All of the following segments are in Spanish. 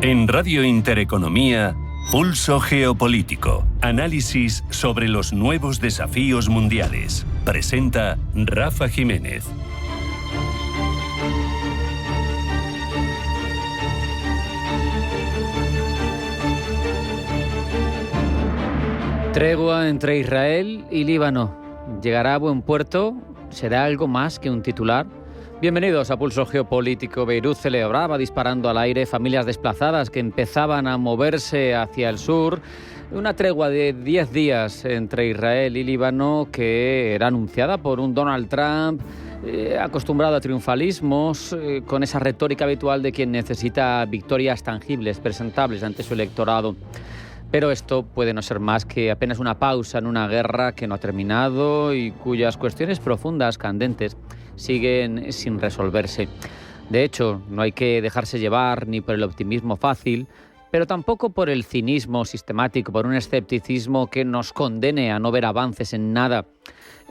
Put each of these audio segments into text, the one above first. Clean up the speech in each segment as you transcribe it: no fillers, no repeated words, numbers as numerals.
En Radio Intereconomía, Pulso Geopolítico. Análisis sobre los nuevos desafíos mundiales. Presenta Rafa Jiménez. Tregua entre Israel y Líbano. ¿Llegará a buen puerto? ¿Será algo más que un titular? Bienvenidos a Pulso Geopolítico. Beirut celebraba disparando al aire familias desplazadas que empezaban a moverse hacia el sur. Una tregua de 10 días entre Israel y Líbano que era anunciada por un Donald Trump acostumbrado a triunfalismos, con esa retórica habitual de quien necesita victorias tangibles, presentables ante su electorado. Pero esto puede no ser más que apenas una pausa en una guerra que no ha terminado y cuyas cuestiones profundas, candentes, siguen sin resolverse. De hecho, no hay que dejarse llevar ni por el optimismo fácil, pero tampoco por el cinismo sistemático, por un escepticismo que nos condene a no ver avances en nada.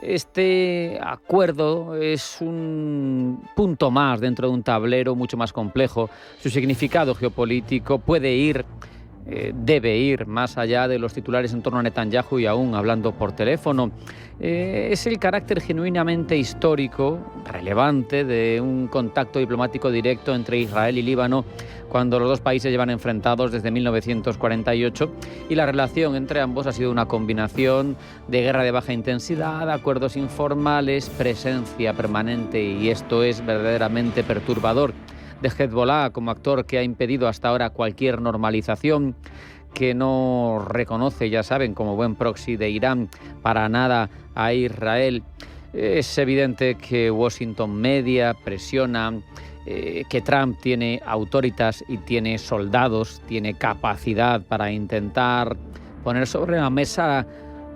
Este acuerdo es un punto más dentro de un tablero mucho más complejo. Su significado geopolítico puede ir, debe ir más allá de los titulares en torno a Netanyahu y aún hablando por teléfono. Es el carácter genuinamente histórico, relevante, de un contacto diplomático directo entre Israel y Líbano cuando los dos países llevan enfrentados desde 1948 y la relación entre ambos ha sido una combinación de guerra de baja intensidad, acuerdos informales, presencia permanente, y esto es verdaderamente perturbador, de Hezbollah como actor que ha impedido hasta ahora cualquier normalización, que no reconoce, ya saben, como buen proxy de Irán para nada a Israel. Es evidente que Washington media, presiona, que Trump tiene autoritas y tiene soldados, tiene capacidad para intentar poner sobre la mesa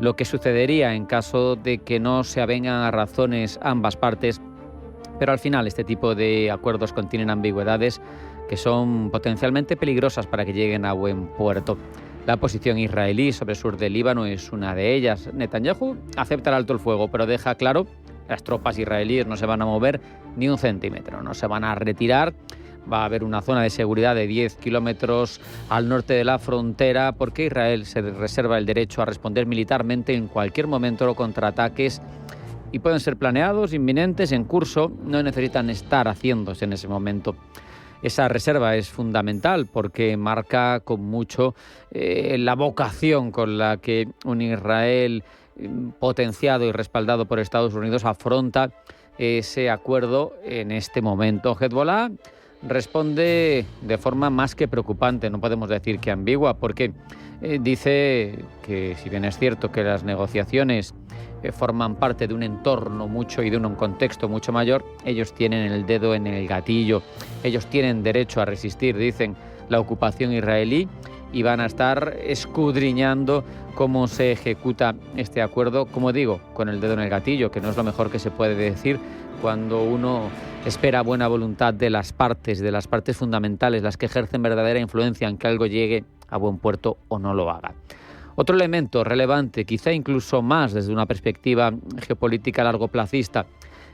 lo que sucedería en caso de que no se avengan a razones ambas partes. Pero al final este tipo de acuerdos contienen ambigüedades que son potencialmente peligrosas para que lleguen a buen puerto. La posición israelí sobre el sur del Líbano es una de ellas. Netanyahu acepta el alto el fuego, pero deja claro que las tropas israelíes no se van a mover ni un centímetro, no se van a retirar. Va a haber una zona de seguridad de 10 kilómetros al norte de la frontera, porque Israel se reserva el derecho a responder militarmente en cualquier momento contra ataques, y pueden ser planeados, inminentes, en curso, no necesitan estar haciéndose en ese momento. Esa reserva es fundamental porque marca con mucho la vocación con la que un Israel potenciado y respaldado por Estados Unidos afronta ese acuerdo en este momento. Hezbollah responde de forma más que preocupante, no podemos decir que ambigua, porque dice que, si bien es cierto que las negociaciones forman parte de un entorno mucho y de un contexto mucho mayor, ellos tienen el dedo en el gatillo, ellos tienen derecho a resistir, dicen, la ocupación israelí, y van a estar escudriñando cómo se ejecuta este acuerdo, como digo, con el dedo en el gatillo, que no es lo mejor que se puede decir cuando uno espera buena voluntad de las partes fundamentales, las que ejercen verdadera influencia en que algo llegue a buen puerto o no lo haga. Otro elemento relevante, quizá incluso más desde una perspectiva geopolítica largoplacista,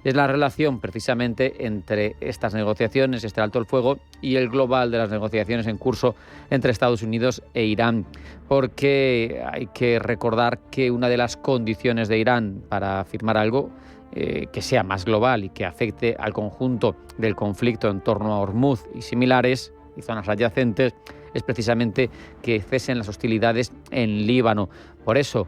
es la relación precisamente entre estas negociaciones, este alto el fuego, y el global de las negociaciones en curso entre Estados Unidos e Irán. Porque hay que recordar que una de las condiciones de Irán para firmar algo que sea más global y que afecte al conjunto del conflicto en torno a Hormuz y similares y zonas adyacentes es precisamente que cesen las hostilidades en Líbano. Por eso,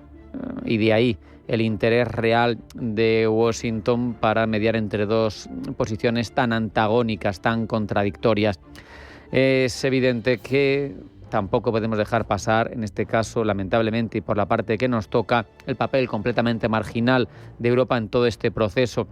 y de ahí el interés real de Washington para mediar entre dos posiciones tan antagónicas, tan contradictorias. Es evidente que tampoco podemos dejar pasar, en este caso, lamentablemente, y por la parte que nos toca, el papel completamente marginal de Europa en todo este proceso,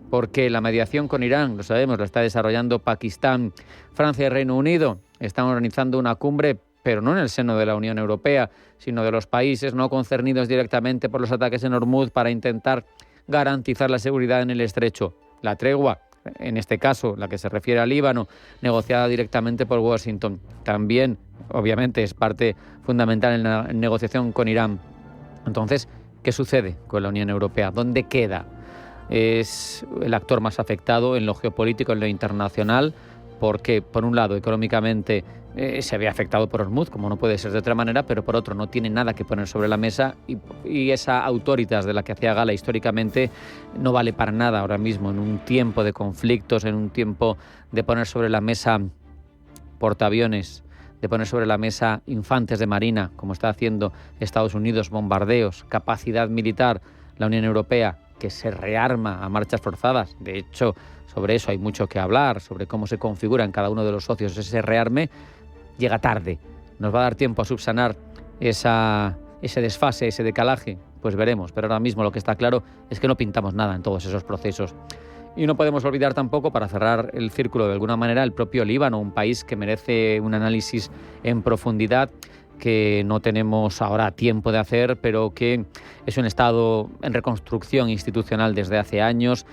porque la mediación con Irán, lo sabemos, lo está desarrollando Pakistán. Francia y Reino Unido están organizando una cumbre, pero no en el seno de la Unión Europea, sino de los países no concernidos directamente por los ataques en Hormuz, para intentar garantizar la seguridad en el estrecho. La tregua, en este caso, la que se refiere al Líbano, negociada directamente por Washington, también, obviamente, es parte fundamental en la negociación con Irán. Entonces, ¿qué sucede con la Unión Europea? ¿Dónde queda? Es el actor más afectado en lo geopolítico, en lo internacional, porque, por un lado, económicamente se ve afectado por Hormuz, como no puede ser de otra manera, pero por otro no tiene nada que poner sobre la mesa y esa autoritas de la que hacía gala históricamente no vale para nada ahora mismo, en un tiempo de conflictos, en un tiempo de poner sobre la mesa portaaviones, de poner sobre la mesa infantes de marina, como está haciendo Estados Unidos, bombardeos, capacidad militar, la Unión Europea, que se rearma a marchas forzadas. De hecho, sobre eso hay mucho que hablar, sobre cómo se configura en cada uno de los socios ese rearme. Llega tarde. ¿Nos va a dar tiempo a subsanar ese desfase, ese decalaje? Pues veremos, pero ahora mismo lo que está claro es que no pintamos nada en todos esos procesos. Y no podemos olvidar tampoco, para cerrar el círculo de alguna manera, el propio Líbano, un país que merece un análisis en profundidad, que no tenemos ahora tiempo de hacer, pero que es un Estado en reconstrucción institucional desde hace años,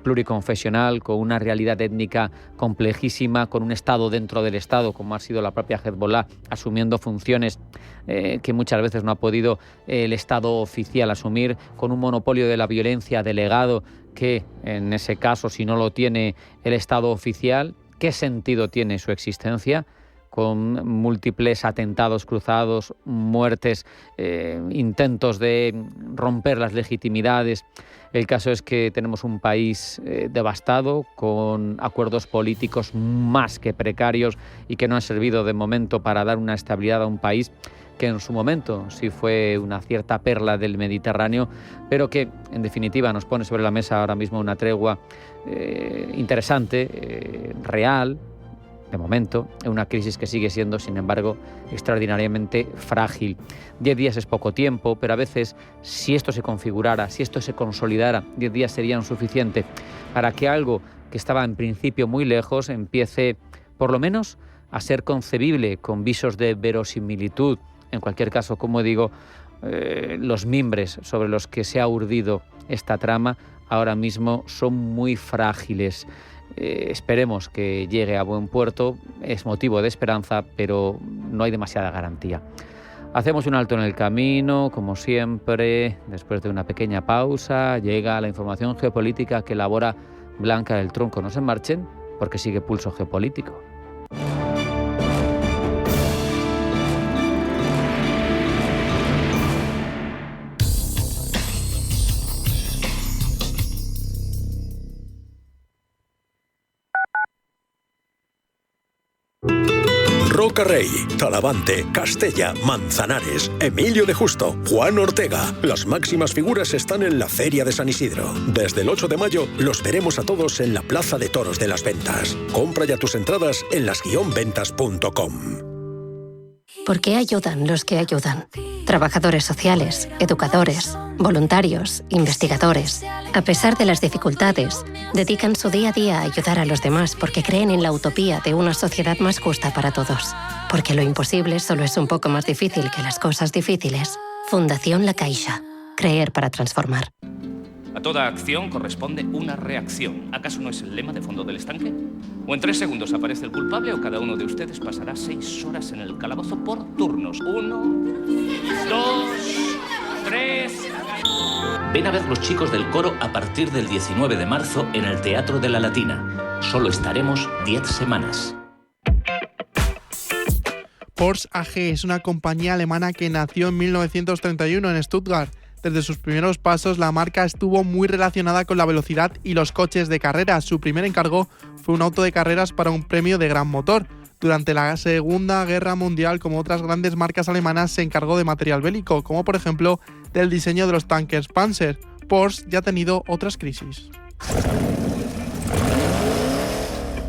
pluriconfesional, con una realidad étnica complejísima, con un Estado dentro del Estado, como ha sido la propia Hezbollah, asumiendo funciones que muchas veces no ha podido el Estado oficial asumir, con un monopolio de la violencia delegado que, en ese caso, si no lo tiene el Estado oficial, ¿qué sentido tiene su existencia? Con múltiples atentados cruzados, muertes, intentos de romper las legitimidades. El caso es que tenemos un país devastado, con acuerdos políticos más que precarios y que no han servido de momento para dar una estabilidad a un país que en su momento sí fue una cierta perla del Mediterráneo, pero que en definitiva nos pone sobre la mesa ahora mismo una tregua interesante, real, de momento, en una crisis que sigue siendo, sin embargo, extraordinariamente frágil. 10 días es poco tiempo, pero a veces, si esto se configurara, si esto se consolidara, 10 días serían suficientes para que algo que estaba en principio muy lejos empiece, por lo menos, a ser concebible con visos de verosimilitud. En cualquier caso, como digo, los mimbres sobre los que se ha urdido esta trama ahora mismo son muy frágiles. Esperemos que llegue a buen puerto, es motivo de esperanza, pero no hay demasiada garantía. Hacemos un alto en el camino, como siempre, después de una pequeña pausa, llega la información geopolítica que elabora Blanca del Tronco. No se marchen, porque sigue Pulso Geopolítico. Rocarrey, Talavante, Castella, Manzanares, Emilio de Justo, Juan Ortega. Las máximas figuras están en la Feria de San Isidro. Desde el 8 de mayo los veremos a todos en la Plaza de Toros de las Ventas. Compra ya tus entradas en las-ventas.com. ¿Por qué ayudan los que ayudan? Trabajadores sociales, educadores, voluntarios, investigadores. A pesar de las dificultades, dedican su día a día a ayudar a los demás porque creen en la utopía de una sociedad más justa para todos. Porque lo imposible solo es un poco más difícil que las cosas difíciles. Fundación La Caixa. Creer para transformar. A toda acción corresponde una reacción. ¿Acaso no es el lema de fondo del estanque? O en 3 segundos aparece el culpable o cada uno de ustedes pasará 6 horas en el calabozo por turnos. 1, 2, 3... Ven a ver los chicos del coro a partir del 19 de marzo en el Teatro de la Latina. Solo estaremos 10 semanas. Porsche AG es una compañía alemana que nació en 1931 en Stuttgart. Desde sus primeros pasos, la marca estuvo muy relacionada con la velocidad y los coches de carreras. Su primer encargo fue un auto de carreras para un premio de gran motor. Durante la Segunda Guerra Mundial, como otras grandes marcas alemanas, se encargó de material bélico, como por ejemplo del diseño de los tanques Panzer. Porsche ya ha tenido otras crisis.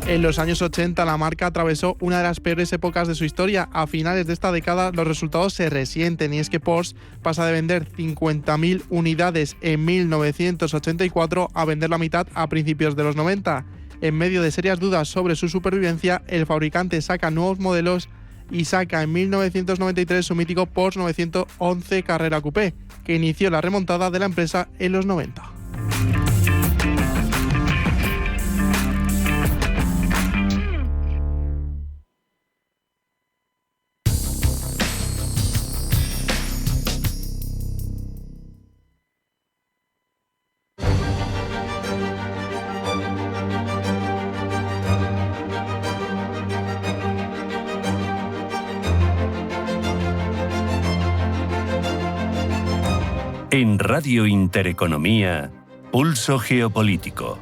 En los años 80 la marca atravesó una de las peores épocas de su historia. A finales de esta década los resultados se resienten y es que Porsche pasa de vender 50.000 unidades en 1984 a vender la mitad a principios de los 90. En medio de serias dudas sobre su supervivencia, el fabricante saca nuevos modelos y saca en 1993 su mítico Porsche 911 Carrera Coupé, que inició la remontada de la empresa en los 90. En Radio Intereconomía, Pulso Geopolítico.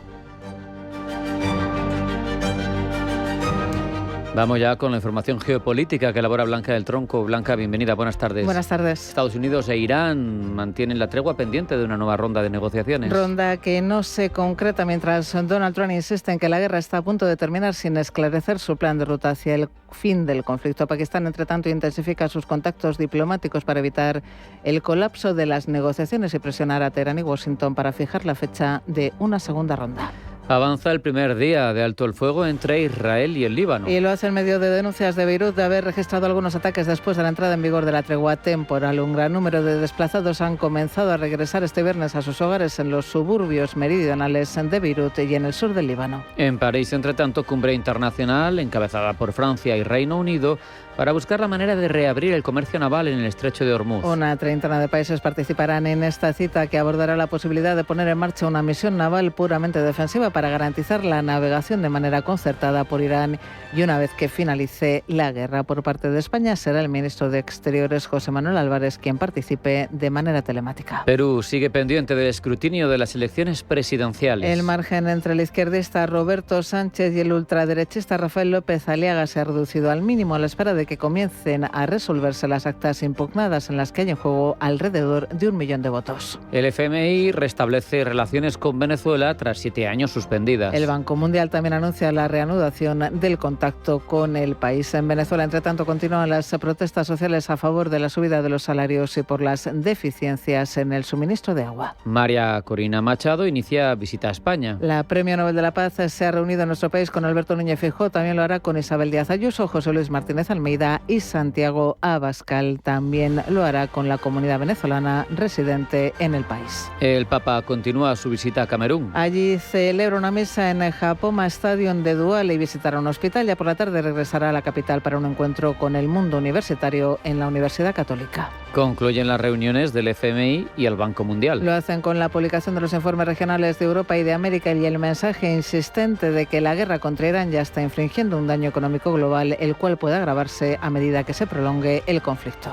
Vamos ya con la información geopolítica que elabora Blanca del Tronco. Blanca, bienvenida, buenas tardes. Buenas tardes. Estados Unidos e Irán mantienen la tregua pendiente de una nueva ronda de negociaciones. Ronda que no se concreta mientras Donald Trump insiste en que la guerra está a punto de terminar sin esclarecer su plan de ruta hacia el fin del conflicto. Pakistán, entre tanto, intensifica sus contactos diplomáticos para evitar el colapso de las negociaciones y presionar a Teherán y Washington para fijar la fecha de una segunda ronda. Avanza el primer día de alto el fuego entre Israel y el Líbano. Y lo hace en medio de denuncias de Beirut de haber registrado algunos ataques después de la entrada en vigor de la tregua temporal. Un gran número de desplazados han comenzado a regresar este viernes a sus hogares en los suburbios meridionales de Beirut y en el sur del Líbano. En París, entre tanto, cumbre internacional encabezada por Francia y Reino Unido para buscar la manera de reabrir el comercio naval en el estrecho de Hormuz. Una treintena de países participarán en esta cita que abordará la posibilidad de poner en marcha una misión naval puramente defensiva para garantizar la navegación de manera concertada por Irán y una vez que finalice la guerra. Por parte de España será el ministro de Exteriores, José Manuel Álvarez, quien participe de manera telemática. Perú sigue pendiente del escrutinio de las elecciones presidenciales. El margen entre el izquierdista Roberto Sánchez y el ultraderechista Rafael López Aliaga se ha reducido al mínimo a la espera de que comiencen a resolverse las actas impugnadas en las que hay en juego alrededor de 1 millón de votos. El FMI restablece relaciones con Venezuela tras 7 años suspendidas. El Banco Mundial también anuncia la reanudación del contacto con el país. En Venezuela, entre tanto, continúan las protestas sociales a favor de la subida de los salarios y por las deficiencias en el suministro de agua. María Corina Machado inicia visita a España. La Premio Nobel de la Paz se ha reunido en nuestro país con Alberto Núñez Feijóo, también lo hará con Isabel Díaz Ayuso, José Luis Martínez Almeida y Santiago Abascal. También lo hará con la comunidad venezolana residente en el país. El Papa continúa su visita a Camerún. Allí celebra una misa en el Japoma Stadium de Douala y visitará un hospital. Ya por la tarde regresará a la capital para un encuentro con el mundo universitario en la Universidad Católica. Concluyen las reuniones del FMI y el Banco Mundial. Lo hacen con la publicación de los informes regionales de Europa y de América y el mensaje insistente de que la guerra contra Irán ya está infligiendo un daño económico global, el cual puede agravarse a medida que se prolongue el conflicto.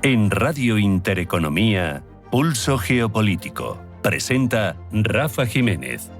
En Radio Intereconomía, Pulso Geopolítico. Presenta Rafa Jiménez.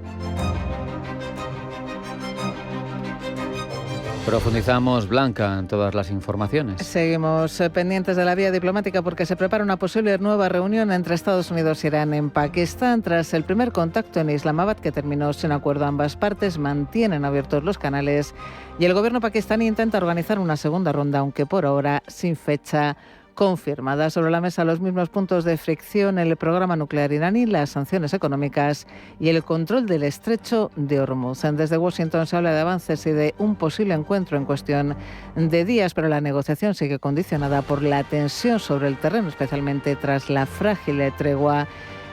Profundizamos, Blanca, en todas las informaciones. Seguimos pendientes de la vía diplomática porque se prepara una posible nueva reunión entre Estados Unidos e Irán en Pakistán. Tras el primer contacto en Islamabad, que terminó sin acuerdo, ambas partes mantienen abiertos los canales y el gobierno pakistaní intenta organizar una segunda ronda, aunque por ahora sin fecha confirmada. Sobre la mesa los mismos puntos de fricción: el programa nuclear iraní, las sanciones económicas y el control del estrecho de Hormuz. Desde Washington se habla de avances y de un posible encuentro en cuestión de días, pero la negociación sigue condicionada por la tensión sobre el terreno, especialmente tras la frágil tregua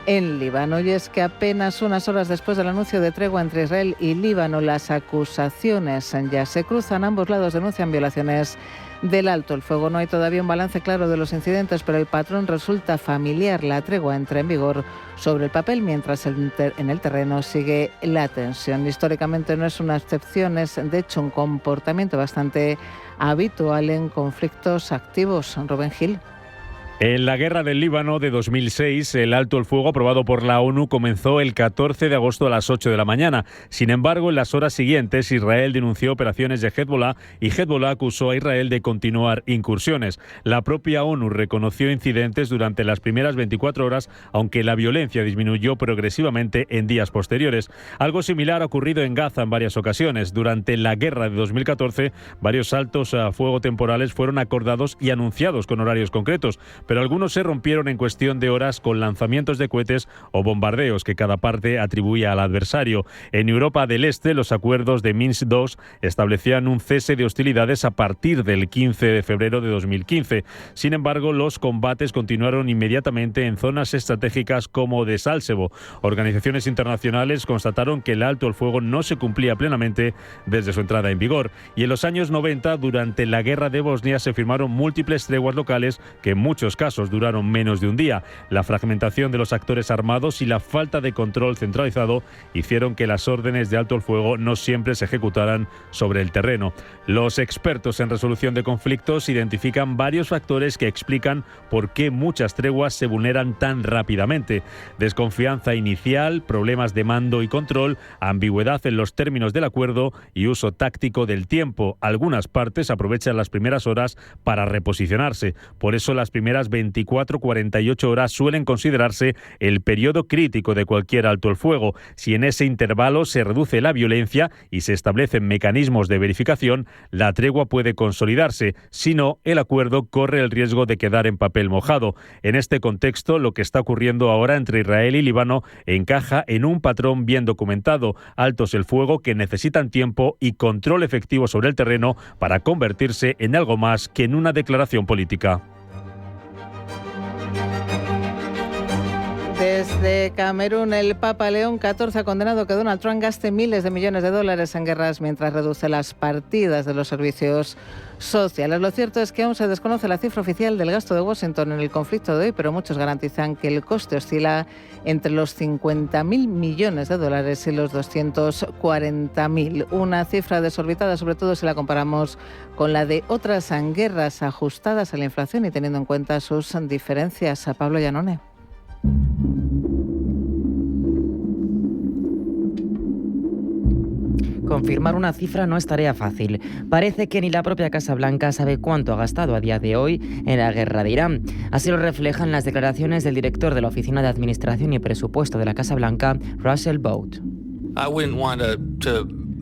en Líbano. Y es que apenas unas horas después del anuncio de tregua entre Israel y Líbano, las acusaciones ya se cruzan. Ambos lados denuncian violaciones del alto el fuego. No hay todavía un balance claro de los incidentes, pero el patrón resulta familiar. La tregua entra en vigor sobre el papel, mientras en el terreno sigue la tensión. Históricamente no es una excepción, es de hecho un comportamiento bastante habitual en conflictos activos. Rubén Gil. En la guerra del Líbano de 2006, el alto el fuego aprobado por la ONU comenzó el 14 de agosto a las 8 de la mañana. Sin embargo, en las horas siguientes, Israel denunció operaciones de Hezbollah y Hezbollah acusó a Israel de continuar incursiones. La propia ONU reconoció incidentes durante las primeras 24 horas, aunque la violencia disminuyó progresivamente en días posteriores. Algo similar ha ocurrido en Gaza en varias ocasiones. Durante la guerra de 2014, varios altos a fuego temporales fueron acordados y anunciados con horarios concretos, pero algunos se rompieron en cuestión de horas con lanzamientos de cohetes o bombardeos que cada parte atribuía al adversario. En Europa del Este, los acuerdos de Minsk II establecían un cese de hostilidades a partir del 15 de febrero de 2015. Sin embargo, los combates continuaron inmediatamente en zonas estratégicas como de Sálcevo. Organizaciones internacionales constataron que el alto el fuego no se cumplía plenamente desde su entrada en vigor. Y en los años 90, durante la guerra de Bosnia, se firmaron múltiples treguas locales que en muchos muchos casos duraron menos de un día. La fragmentación de los actores armados y la falta de control centralizado hicieron que las órdenes de alto el fuego no siempre se ejecutaran sobre el terreno. Los expertos en resolución de conflictos identifican varios factores que explican por qué muchas treguas se vulneran tan rápidamente. Desconfianza inicial, problemas de mando y control, ambigüedad en los términos del acuerdo y uso táctico del tiempo. Algunas partes aprovechan las primeras horas para reposicionarse. Por eso las primeras 24-48 horas suelen considerarse el periodo crítico de cualquier alto el fuego. Si en ese intervalo se reduce la violencia y se establecen mecanismos de verificación, la tregua puede consolidarse. Si no, el acuerdo corre el riesgo de quedar en papel mojado. En este contexto, lo que está ocurriendo ahora entre Israel y Líbano encaja en un patrón bien documentado: altos el fuego que necesitan tiempo y control efectivo sobre el terreno para convertirse en algo más que en una declaración política. Desde Camerún, el Papa León XIV ha condenado que Donald Trump gaste miles de millones de dólares en guerras mientras reduce las partidas de los servicios sociales. Lo cierto es que aún se desconoce la cifra oficial del gasto de Washington en el conflicto de hoy, pero muchos garantizan que el coste oscila entre los 50.000 millones de dólares y los 240.000. Una cifra desorbitada, sobre todo si la comparamos con la de otras guerras ajustadas a la inflación y teniendo en cuenta sus diferencias. A Pablo Llanone. Confirmar una cifra no es tarea fácil. Parece que ni la propia Casa Blanca sabe cuánto ha gastado a día de hoy en la guerra de Irán. Así lo reflejan las declaraciones del director de la Oficina de Administración y Presupuesto de la Casa Blanca, Russell Vought.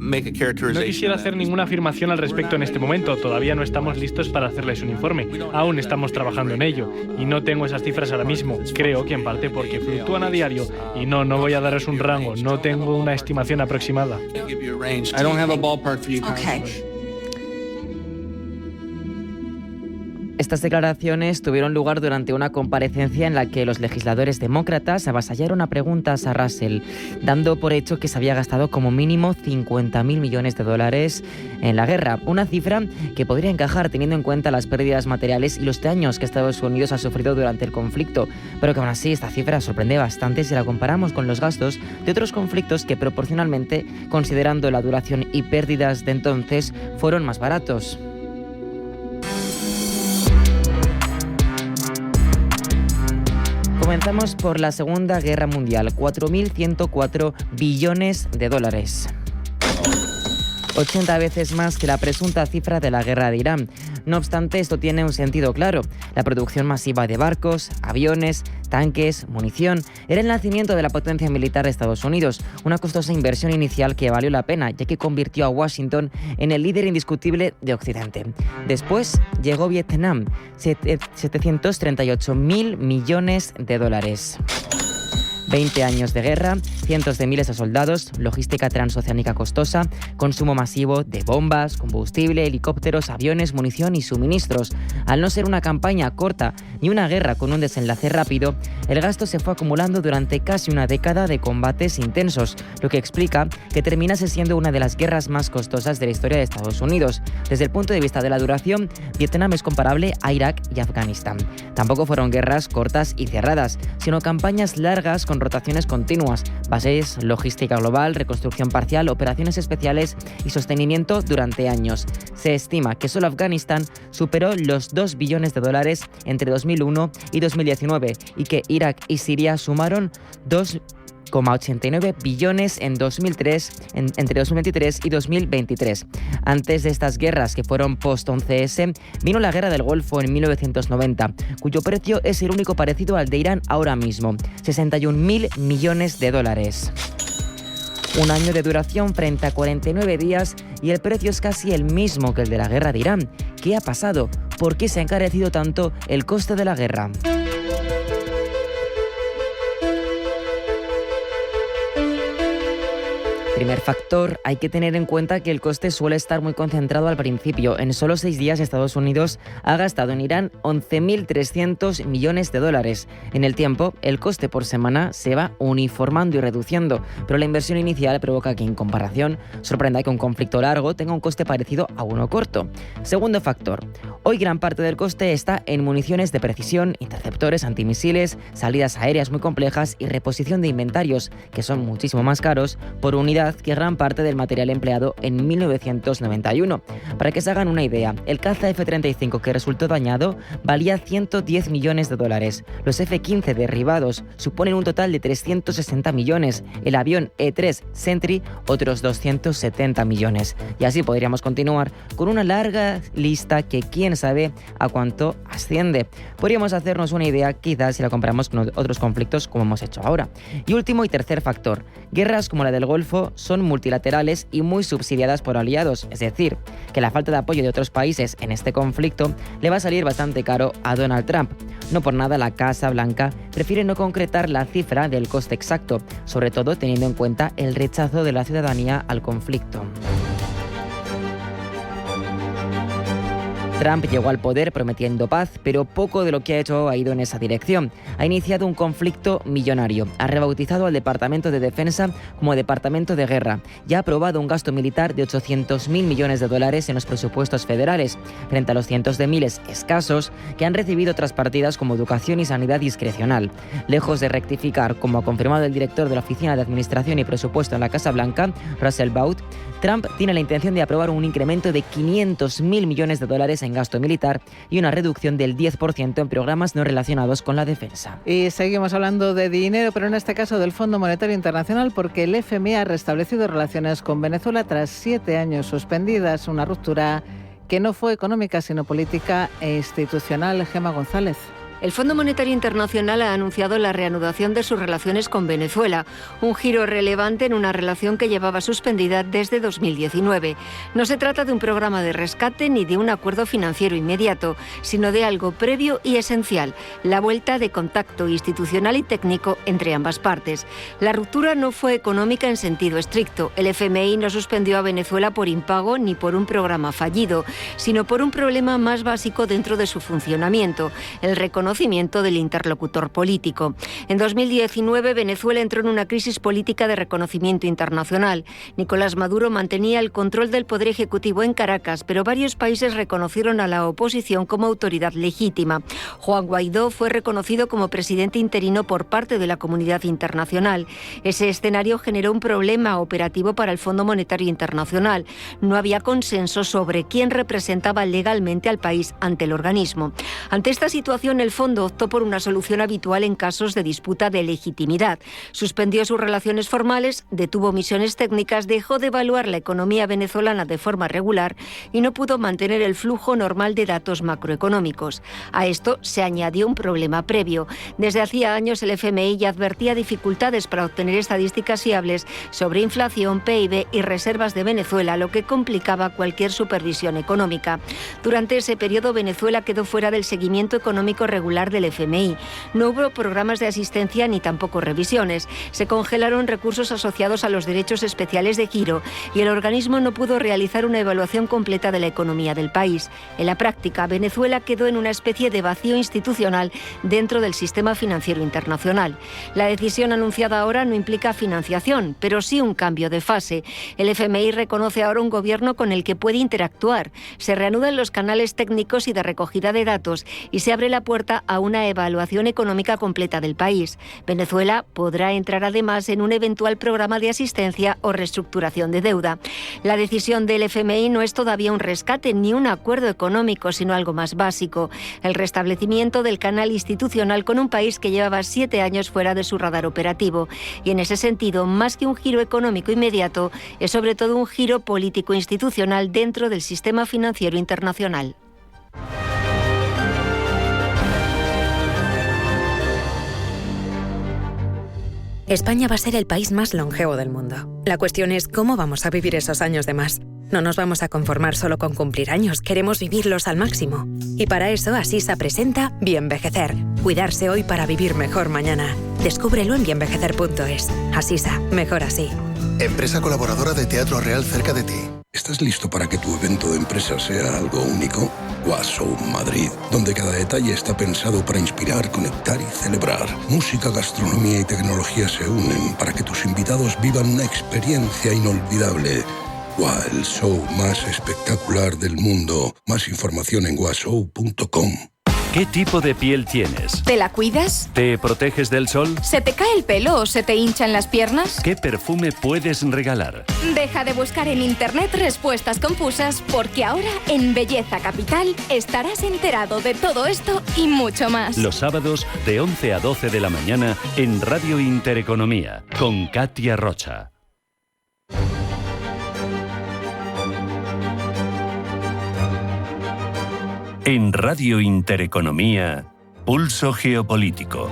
No quisiera hacer ninguna afirmación al respecto en este momento. Todavía no estamos listos para hacerles un informe. Aún estamos trabajando en ello. Y no tengo esas cifras ahora mismo. Creo que en parte porque fluctúan a diario. Y no voy a daros un rango. No tengo una estimación aproximada. Estas declaraciones tuvieron lugar durante una comparecencia en la que los legisladores demócratas avasallaron a preguntas a Russell, dando por hecho que se había gastado como mínimo 50.000 millones de dólares en la guerra, una cifra que podría encajar teniendo en cuenta las pérdidas materiales y los daños que Estados Unidos ha sufrido durante el conflicto, pero que aún así esta cifra sorprende bastante si la comparamos con los gastos de otros conflictos que proporcionalmente, considerando la duración y pérdidas de entonces, fueron más baratos. Comenzamos por la Segunda Guerra Mundial, 4.104 billones de dólares. 80 veces más que la presunta cifra de la guerra de Irán. No obstante, esto tiene un sentido claro. La producción masiva de barcos, aviones, tanques, munición, era el nacimiento de la potencia militar de Estados Unidos, una costosa inversión inicial que valió la pena, ya que convirtió a Washington en el líder indiscutible de Occidente. Después llegó Vietnam, 738.000 millones de dólares. 20 años de guerra, cientos de miles de soldados, logística transoceánica costosa, consumo masivo de bombas, combustible, helicópteros, aviones, munición y suministros. Al no ser una campaña corta ni una guerra con un desenlace rápido, el gasto se fue acumulando durante casi una década de combates intensos, lo que explica que terminase siendo una de las guerras más costosas de la historia de Estados Unidos. Desde el punto de vista de la duración, Vietnam es comparable a Irak y Afganistán. Tampoco fueron guerras cortas y cerradas, sino campañas largas con rotaciones continuas, bases, logística global, reconstrucción parcial, operaciones especiales y sostenimiento durante años. Se estima que solo Afganistán superó los 2 billones de dólares entre 2001 y 2019 y que Irak y Siria sumaron 2,89 billones en 2003, entre 2023 y 2023. Antes de estas guerras, que fueron post-11S, vino la Guerra del Golfo en 1990, cuyo precio es el único parecido al de Irán ahora mismo, 61.000 millones de dólares. Un año de duración frente a 49 días y el precio es casi el mismo que el de la guerra de Irán. ¿Qué ha pasado? ¿Por qué se ha encarecido tanto el coste de la guerra? Primer factor, hay que tener en cuenta que el coste suele estar muy concentrado al principio. En solo 6 días Estados Unidos ha gastado en Irán 11.300 millones de dólares. En el tiempo, el coste por semana se va uniformando y reduciendo, pero la inversión inicial provoca que en comparación sorprenda que un conflicto largo tenga un coste parecido a uno corto. Segundo factor, hoy gran parte del coste está en municiones de precisión, interceptores, antimisiles, salidas aéreas muy complejas y reposición de inventarios, que son muchísimo más caros por unidad que gran parte del material empleado en 1991. Para que se hagan una idea, el caza F-35 que resultó dañado valía 110 millones de dólares. Los F-15 derribados suponen un total de 360 millones. El avión E-3 Sentry otros 270 millones. Y así podríamos continuar con una larga lista que quién sabe a cuánto asciende. Podríamos hacernos una idea quizás si la comparamos con otros conflictos como hemos hecho ahora. Y último y tercer factor, guerras como la del Golfo son multilaterales y muy subsidiadas por aliados, es decir, que la falta de apoyo de otros países en este conflicto le va a salir bastante caro a Donald Trump. No por nada la Casa Blanca prefiere no concretar la cifra del coste exacto, sobre todo teniendo en cuenta el rechazo de la ciudadanía al conflicto. Trump llegó al poder prometiendo paz, pero poco de lo que ha hecho ha ido en esa dirección. Ha iniciado un conflicto millonario, ha rebautizado al Departamento de Defensa como Departamento de Guerra y ha aprobado un gasto militar de 800.000 millones de dólares en los presupuestos federales, frente a los cientos de miles escasos que han recibido otras partidas como educación y sanidad discrecional. Lejos de rectificar, como ha confirmado el director de la Oficina de Administración y Presupuesto en la Casa Blanca, Russell Vought, Trump tiene la intención de aprobar un incremento de 500.000 millones de dólares en gasto militar y una reducción del 10% en programas no relacionados con la defensa. Y seguimos hablando de dinero, pero en este caso del Fondo Monetario Internacional, porque el FMI ha restablecido relaciones con Venezuela tras 7 años suspendidas, una ruptura que no fue económica sino política e institucional. Gemma González. El Fondo Monetario Internacional ha anunciado la reanudación de sus relaciones con Venezuela, un giro relevante en una relación que llevaba suspendida desde 2019. No se trata de un programa de rescate ni de un acuerdo financiero inmediato, sino de algo previo y esencial, la vuelta de contacto institucional y técnico entre ambas partes. La ruptura no fue económica en sentido estricto. El FMI no suspendió a Venezuela por impago ni por un programa fallido, sino por un problema más básico dentro de su funcionamiento, el reconocimiento del interlocutor político. En 2019, Venezuela entró en una crisis política de reconocimiento internacional. Nicolás Maduro mantenía el control del poder ejecutivo en Caracas, pero varios países reconocieron a la oposición como autoridad legítima. Juan Guaidó fue reconocido como presidente interino por parte de la comunidad internacional. Ese escenario generó un problema operativo para el Fondo Monetario Internacional. No había consenso sobre quién representaba legalmente al país ante el organismo. Ante esta situación, el Fondo optó por una solución habitual en casos de disputa de legitimidad. Suspendió sus relaciones formales, detuvo misiones técnicas, dejó de evaluar la economía venezolana de forma regular y no pudo mantener el flujo normal de datos macroeconómicos. A esto se añadió un problema previo. Desde hacía años el FMI ya advertía dificultades para obtener estadísticas fiables sobre inflación, PIB y reservas de Venezuela, lo que complicaba cualquier supervisión económica. Durante ese periodo, Venezuela quedó fuera del seguimiento económico regular del FMI. No hubo programas de asistencia ni tampoco revisiones. Se congelaron recursos asociados a los derechos especiales de giro y el organismo no pudo realizar una evaluación completa de la economía del país. En la práctica, Venezuela quedó en una especie de vacío institucional dentro del sistema financiero internacional. La decisión anunciada ahora no implica financiación, pero sí un cambio de fase. El FMI reconoce ahora un gobierno con el que puede interactuar. Se reanudan los canales técnicos y de recogida de datos y se abre la puerta a una evaluación económica completa del país. Venezuela podrá entrar además en un eventual programa de asistencia o reestructuración de deuda. La decisión del FMI no es todavía un rescate ni un acuerdo económico, sino algo más básico: el restablecimiento del canal institucional con un país que llevaba 7 años fuera de su radar operativo. Y en ese sentido, más que un giro económico inmediato, es sobre todo un giro político-institucional dentro del sistema financiero internacional. España va a ser el país más longevo del mundo. La cuestión es cómo vamos a vivir esos años de más. No nos vamos a conformar solo con cumplir años, queremos vivirlos al máximo. Y para eso, Asisa presenta Bienvejecer. Cuidarse hoy para vivir mejor mañana. Descúbrelo en bienvejecer.es. Asisa, mejor así. Empresa colaboradora de Teatro Real cerca de ti. ¿Estás listo para que tu evento de empresa sea algo único? Washow Madrid, donde cada detalle está pensado para inspirar, conectar y celebrar. Música, gastronomía y tecnología se unen para que tus invitados vivan una experiencia inolvidable. El show más espectacular del mundo. Más información en washow.com. ¿Qué tipo de piel tienes? ¿Te la cuidas? ¿Te proteges del sol? ¿Se te cae el pelo o se te hinchan las piernas? ¿Qué perfume puedes regalar? Deja de buscar en internet respuestas confusas, porque ahora en Belleza Capital estarás enterado de todo esto y mucho más. Los sábados de 11 a 12 de la mañana en Radio Intereconomía con Katia Rocha. En Radio Intereconomía, Pulso Geopolítico.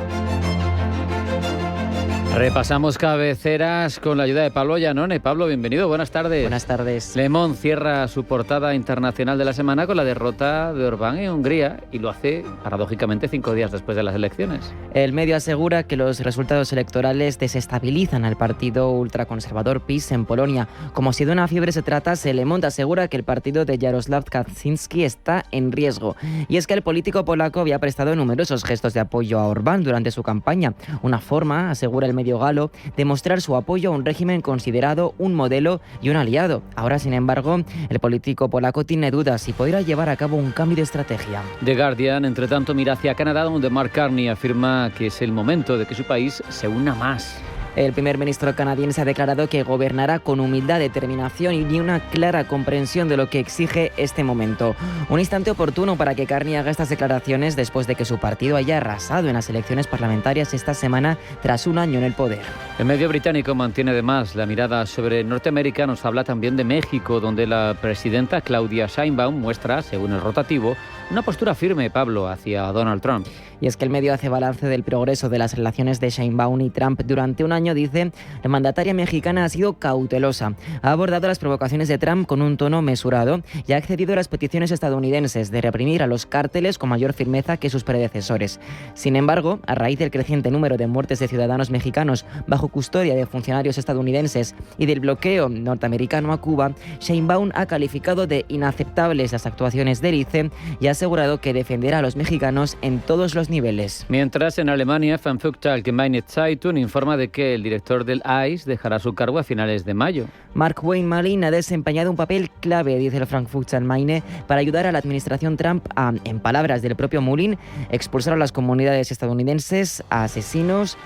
Repasamos cabeceras con la ayuda de Pablo Llanone. Pablo, bienvenido, buenas tardes. Buenas tardes. Le Monde cierra su portada internacional de la semana con la derrota de Orbán en Hungría y lo hace, paradójicamente, 5 días después de las elecciones. El medio asegura que los resultados electorales desestabilizan al partido ultraconservador PiS en Polonia. Como si de una fiebre se tratase, Le Monde asegura que el partido de Jarosław Kaczyński está en riesgo. Y es que el político polaco había prestado numerosos gestos de apoyo a Orbán durante su campaña. Una forma, asegura el medio galo, de mostrar su apoyo a un régimen considerado un modelo y un aliado. Ahora, sin embargo, el político polaco tiene dudas si podrá llevar a cabo un cambio de estrategia. The Guardian, entre tanto, mira hacia Canadá, donde Mark Carney afirma que es el momento de que su país se una más. El primer ministro canadiense ha declarado que gobernará con humildad, determinación y una clara comprensión de lo que exige este momento. Un instante oportuno para que Carney haga estas declaraciones después de que su partido haya arrasado en las elecciones parlamentarias esta semana tras un año en el poder. El medio británico mantiene además la mirada sobre Norteamérica. Nos habla también de México, donde la presidenta Claudia Sheinbaum muestra, según el rotativo, una postura firme, Pablo, hacia Donald Trump. Y es que el medio hace balance del progreso de las relaciones de Sheinbaum y Trump durante un año. Dice, la mandataria mexicana ha sido cautelosa, ha abordado las provocaciones de Trump con un tono mesurado y ha accedido a las peticiones estadounidenses de reprimir a los cárteles con mayor firmeza que sus predecesores. Sin embargo, a raíz del creciente número de muertes de ciudadanos mexicanos bajo custodia de funcionarios estadounidenses y del bloqueo norteamericano a Cuba, Sheinbaum ha calificado de inaceptables las actuaciones del ICE y ha asegurado que defenderá a los mexicanos en todos los niveles. Mientras, en Alemania, Frankfurter Allgemeine Zeitung informa de que el director del ICE dejará su cargo a finales de mayo. Mark-Wayne Malin ha desempeñado un papel clave, dice el Frankfurter Allgemeine, para ayudar a la administración Trump a, en palabras del propio Mullin, expulsar a las comunidades estadounidenses a asesinos,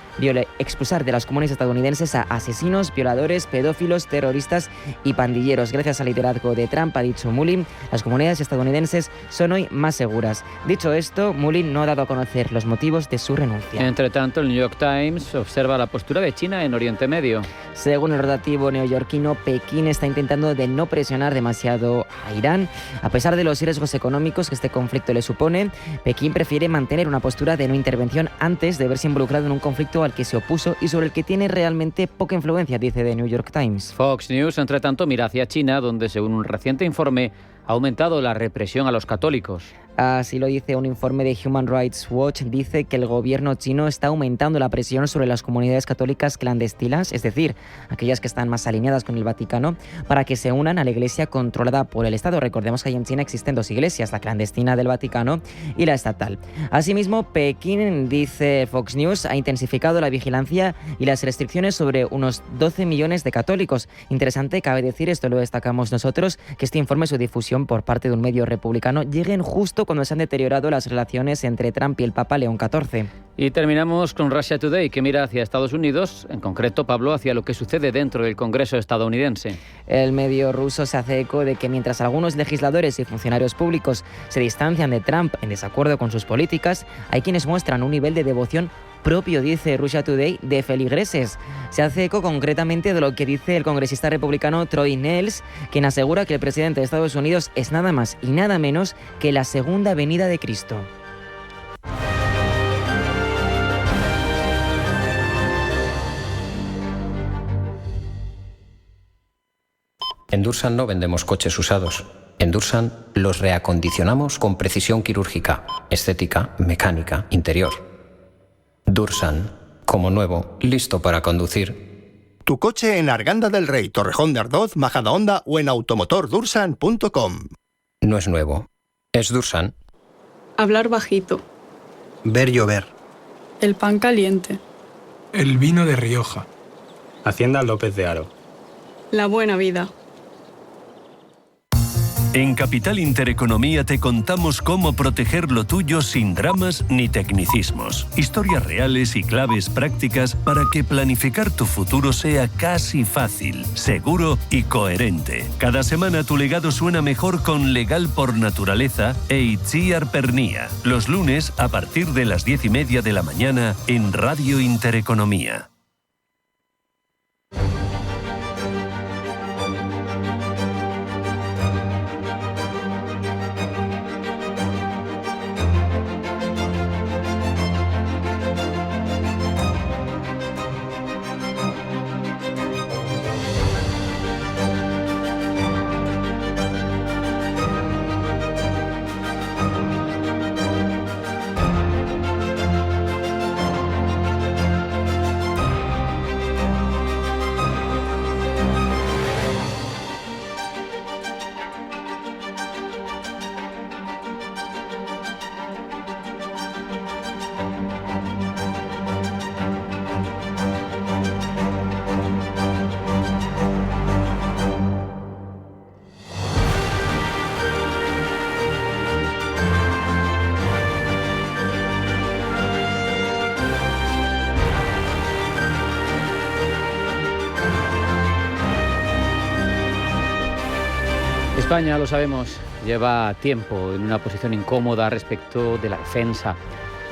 expulsar de las comunidades estadounidenses a asesinos, violadores, pedófilos, terroristas y pandilleros. Gracias al liderazgo de Trump, ha dicho Mullin, las comunidades estadounidenses son hoy más seguras. Dicho esto, Mullin no ha dado a conocer los motivos de su renuncia. Entre tanto, el New York Times observa la postura de China en Oriente Medio. Según el rotativo neoyorquino, Pekín está intentando de no presionar demasiado a Irán. A pesar de los riesgos económicos que este conflicto le supone, Pekín prefiere mantener una postura de no intervención antes de verse involucrado en un conflicto al que se opuso y sobre el que tiene realmente poca influencia, dice The New York Times. Fox News, entre tanto, mira hacia China, donde, según un reciente informe, ha aumentado la represión a los católicos. Así lo dice un informe de Human Rights Watch. Dice que el gobierno chino está aumentando la presión sobre las comunidades católicas clandestinas, es decir, aquellas que están más alineadas con el Vaticano, para que se unan a la iglesia controlada por el Estado. Recordemos que ahí en China existen dos iglesias, la clandestina del Vaticano y la estatal. Asimismo, Pekín, dice Fox News, ha intensificado la vigilancia y las restricciones sobre unos 12 millones de católicos. Interesante, cabe decir, esto lo destacamos nosotros, que este informe, su difusión por parte de un medio republicano, lleguen justo cuando se han deteriorado las relaciones entre Trump y el Papa León XIV. Y terminamos con Russia Today, que mira hacia Estados Unidos, en concreto, Pablo, hacia lo que sucede dentro del Congreso estadounidense. El medio ruso se hace eco de que mientras algunos legisladores y funcionarios públicos se distancian de Trump en desacuerdo con sus políticas, hay quienes muestran un nivel de devoción propio, dice Russia Today, de feligreses. Se hace eco concretamente de lo que dice el congresista republicano Troy Nehls, quien asegura que el presidente de Estados Unidos es nada más y nada menos que la segunda venida de Cristo. En Dursan no vendemos coches usados. En Dursan los reacondicionamos con precisión quirúrgica, estética, mecánica, interior. Dursan, como nuevo, listo para conducir. Tu coche en Arganda del Rey, Torrejón de Ardoz, Majadahonda o en automotordursan.com. No es nuevo, es Dursan. Hablar bajito. Ver llover. El pan caliente. El vino de Rioja. Hacienda López de Haro. La buena vida. En Capital Intereconomía te contamos cómo proteger lo tuyo sin dramas ni tecnicismos. Historias reales y claves prácticas para que planificar tu futuro sea casi fácil, seguro y coherente. Cada semana tu legado suena mejor con Legal por Naturaleza e Itziar Pernía. Los lunes a partir de las 10:30 de la mañana en Radio Intereconomía. España, lo sabemos, lleva tiempo en una posición incómoda respecto de la defensa.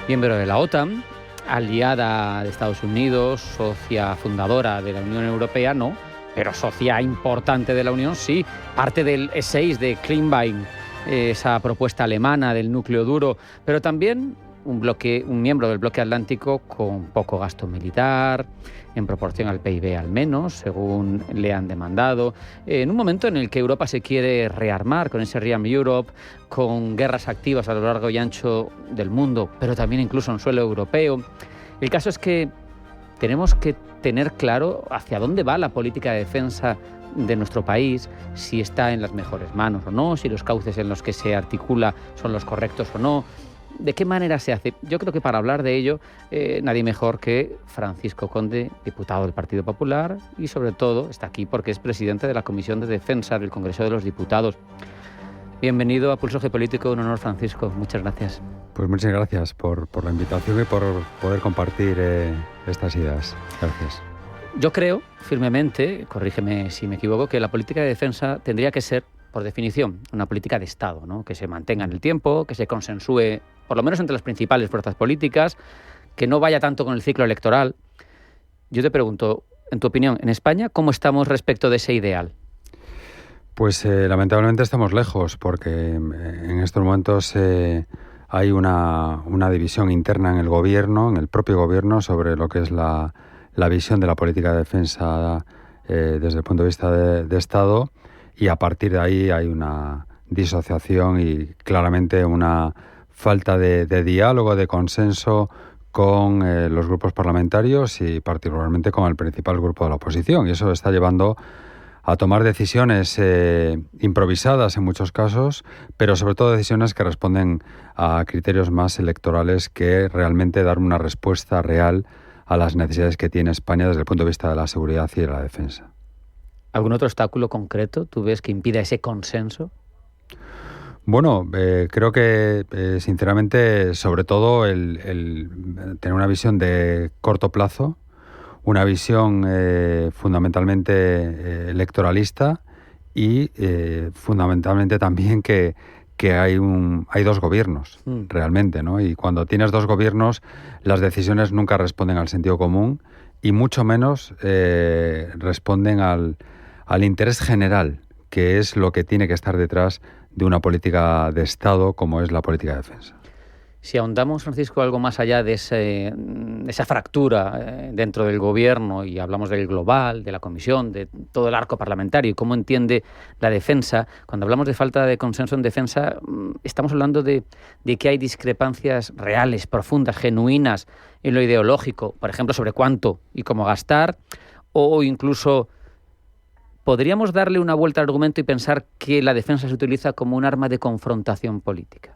Miembro de la OTAN, aliada de Estados Unidos, socia fundadora de la Unión Europea, no, pero socia importante de la Unión, sí. Parte del E6 de Kleinbein, esa propuesta alemana del núcleo duro, pero también un miembro del bloque atlántico con poco gasto militar, en proporción al PIB al menos, según le han demandado, en un momento en el que Europa se quiere rearmar con ese Rearm Europe, con guerras activas a lo largo y ancho del mundo, pero también incluso en suelo europeo. El caso es que tenemos que tener claro hacia dónde va la política de defensa de nuestro país, si está en las mejores manos o no, si los cauces en los que se articula son los correctos o no. ¿De qué manera se hace? Yo creo que para hablar de ello, nadie mejor que Francisco Conde, diputado del Partido Popular, y sobre todo está aquí porque es presidente de la Comisión de Defensa del Congreso de los Diputados. Bienvenido a Pulso Geopolítico, un honor, Francisco. Muchas gracias. Pues muchas gracias por la invitación y por poder compartir estas ideas. Gracias. Yo creo firmemente, corrígeme si me equivoco, que la política de defensa tendría que ser, por definición, una política de Estado, ¿no? Que se mantenga en el tiempo, que se consensúe, por lo menos entre las principales fuerzas políticas, que no vaya tanto con el ciclo electoral. Yo te pregunto, en tu opinión, en España, ¿cómo estamos respecto de ese ideal? Pues lamentablemente estamos lejos, porque en estos momentos hay una división interna en el gobierno, en el propio gobierno, sobre lo que es la visión de la política de defensa desde el punto de vista de Estado. Y a partir de ahí hay una disociación y claramente una falta de diálogo, de consenso con los grupos parlamentarios y particularmente con el principal grupo de la oposición. Y eso está llevando a tomar decisiones improvisadas en muchos casos, pero sobre todo decisiones que responden a criterios más electorales que realmente dar una respuesta real a las necesidades que tiene España desde el punto de vista de la seguridad y de la defensa. ¿Algún otro obstáculo concreto tú ves que impida ese consenso? Bueno, creo que sinceramente, sobre todo el tener una visión de corto plazo, una visión fundamentalmente electoralista y fundamentalmente también que hay dos gobiernos realmente, ¿no? Y cuando tienes dos gobiernos, las decisiones nunca responden al sentido común y mucho menos responden al interés general, que es lo que tiene que estar detrás de una política de Estado como es la política de defensa. Si ahondamos, Francisco, algo más allá de esa fractura dentro del gobierno y hablamos del global, de la comisión, de todo el arco parlamentario y cómo entiende la defensa, cuando hablamos de falta de consenso en defensa, estamos hablando de que hay discrepancias reales, profundas, genuinas en lo ideológico, por ejemplo, sobre cuánto y cómo gastar, o incluso podríamos darle una vuelta al argumento y pensar que la defensa se utiliza como un arma de confrontación política.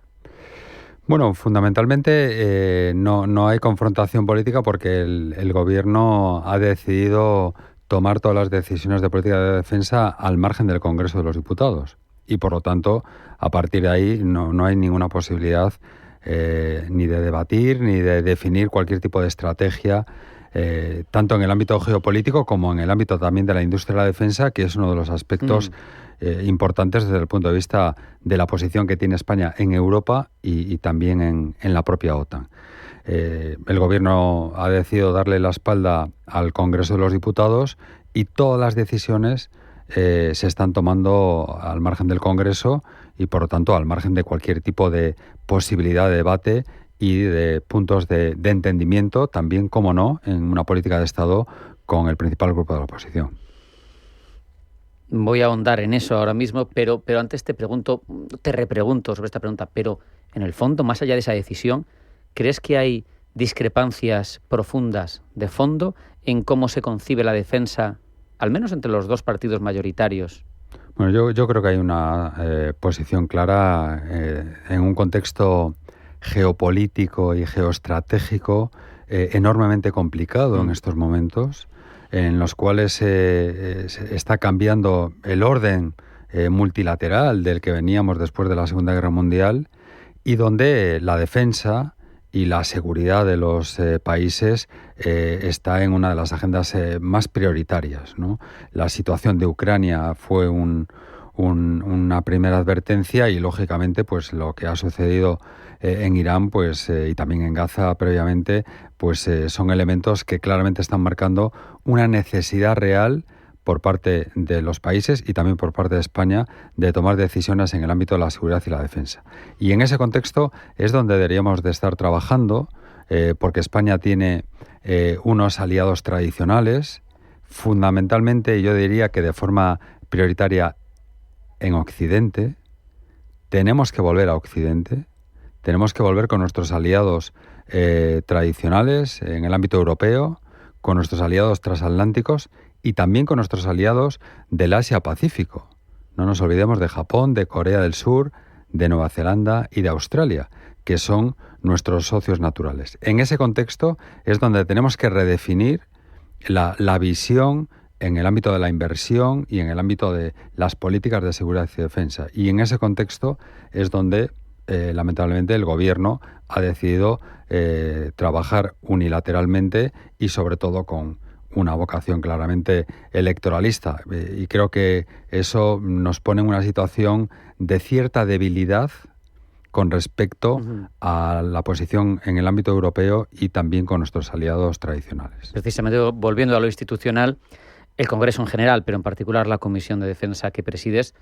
Bueno, fundamentalmente no hay confrontación política porque el gobierno ha decidido tomar todas las decisiones de política de defensa al margen del Congreso de los Diputados. Y por lo tanto, a partir de ahí no hay ninguna posibilidad ni de debatir ni de definir cualquier tipo de estrategia, tanto en el ámbito geopolítico como en el ámbito también de la industria de la defensa, que es uno de los aspectos importantes desde el punto de vista de la posición que tiene España en Europa y también en la propia OTAN. El Gobierno ha decidido darle la espalda al Congreso de los Diputados y todas las decisiones se están tomando al margen del Congreso y, por lo tanto, al margen de cualquier tipo de posibilidad de debate y de puntos de entendimiento, también, como no, en una política de Estado con el principal grupo de la oposición. Voy a ahondar en eso ahora mismo, pero antes te repregunto sobre esta pregunta, pero en el fondo, más allá de esa decisión, ¿crees que hay discrepancias profundas de fondo en cómo se concibe la defensa, al menos entre los dos partidos mayoritarios? Bueno, yo creo que hay una posición clara en un contexto geopolítico y geoestratégico enormemente complicado en estos momentos, en los cuales se está cambiando el orden multilateral del que veníamos después de la Segunda Guerra Mundial y donde la defensa y la seguridad de los países está en una de las agendas más prioritarias, ¿no? La situación de Ucrania fue una primera advertencia y, lógicamente, pues lo que ha sucedido en Irán pues y también en Gaza previamente pues son elementos que claramente están marcando una necesidad real por parte de los países y también por parte de España de tomar decisiones en el ámbito de la seguridad y la defensa. Y en ese contexto es donde deberíamos de estar trabajando porque España tiene unos aliados tradicionales, fundamentalmente yo diría que de forma prioritaria en Occidente. Tenemos que volver a Occidente. Tenemos que volver con nuestros aliados tradicionales en el ámbito europeo, con nuestros aliados transatlánticos y también con nuestros aliados del Asia-Pacífico. No nos olvidemos de Japón, de Corea del Sur, de Nueva Zelanda y de Australia, que son nuestros socios naturales. En ese contexto es donde tenemos que redefinir la visión en el ámbito de la inversión y en el ámbito de las políticas de seguridad y defensa. Y en ese contexto es donde lamentablemente el Gobierno ha decidido trabajar unilateralmente y sobre todo con una vocación claramente electoralista. Y creo que eso nos pone en una situación de cierta debilidad con respecto a la posición en el ámbito europeo y también con nuestros aliados tradicionales. Precisamente, volviendo a lo institucional, el Congreso en general, pero en particular la Comisión de Defensa que presides,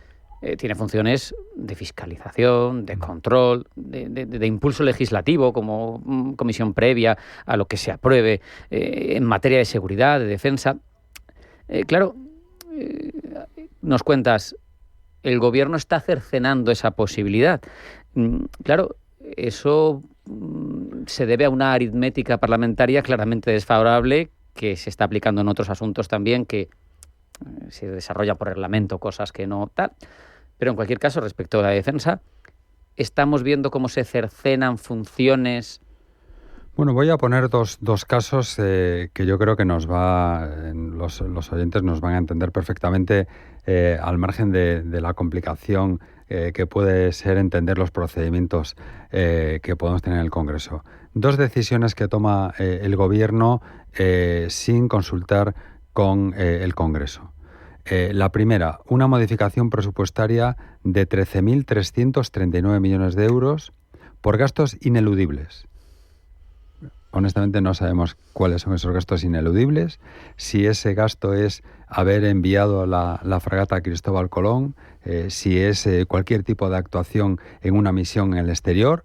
tiene funciones de fiscalización, de control, de impulso legislativo como comisión previa a lo que se apruebe en materia de seguridad, de defensa. Claro, nos cuentas, el Gobierno está cercenando esa posibilidad. Claro, eso se debe a una aritmética parlamentaria claramente desfavorable que se está aplicando en otros asuntos también, que se desarrolla por reglamento, cosas que no tal. Pero en cualquier caso, respecto a la defensa, ¿estamos viendo cómo se cercenan funciones? Bueno, voy a poner dos casos que yo creo que los oyentes nos van a entender perfectamente al margen de la complicación que puede ser entender los procedimientos que podemos tener en el Congreso. Dos decisiones que toma el Gobierno sin consultar con el Congreso. La primera, una modificación presupuestaria de 13.339 millones de euros por gastos ineludibles. Honestamente no sabemos cuáles son esos gastos ineludibles, si ese gasto es haber enviado la fragata Cristóbal Colón, si es cualquier tipo de actuación en una misión en el exterior.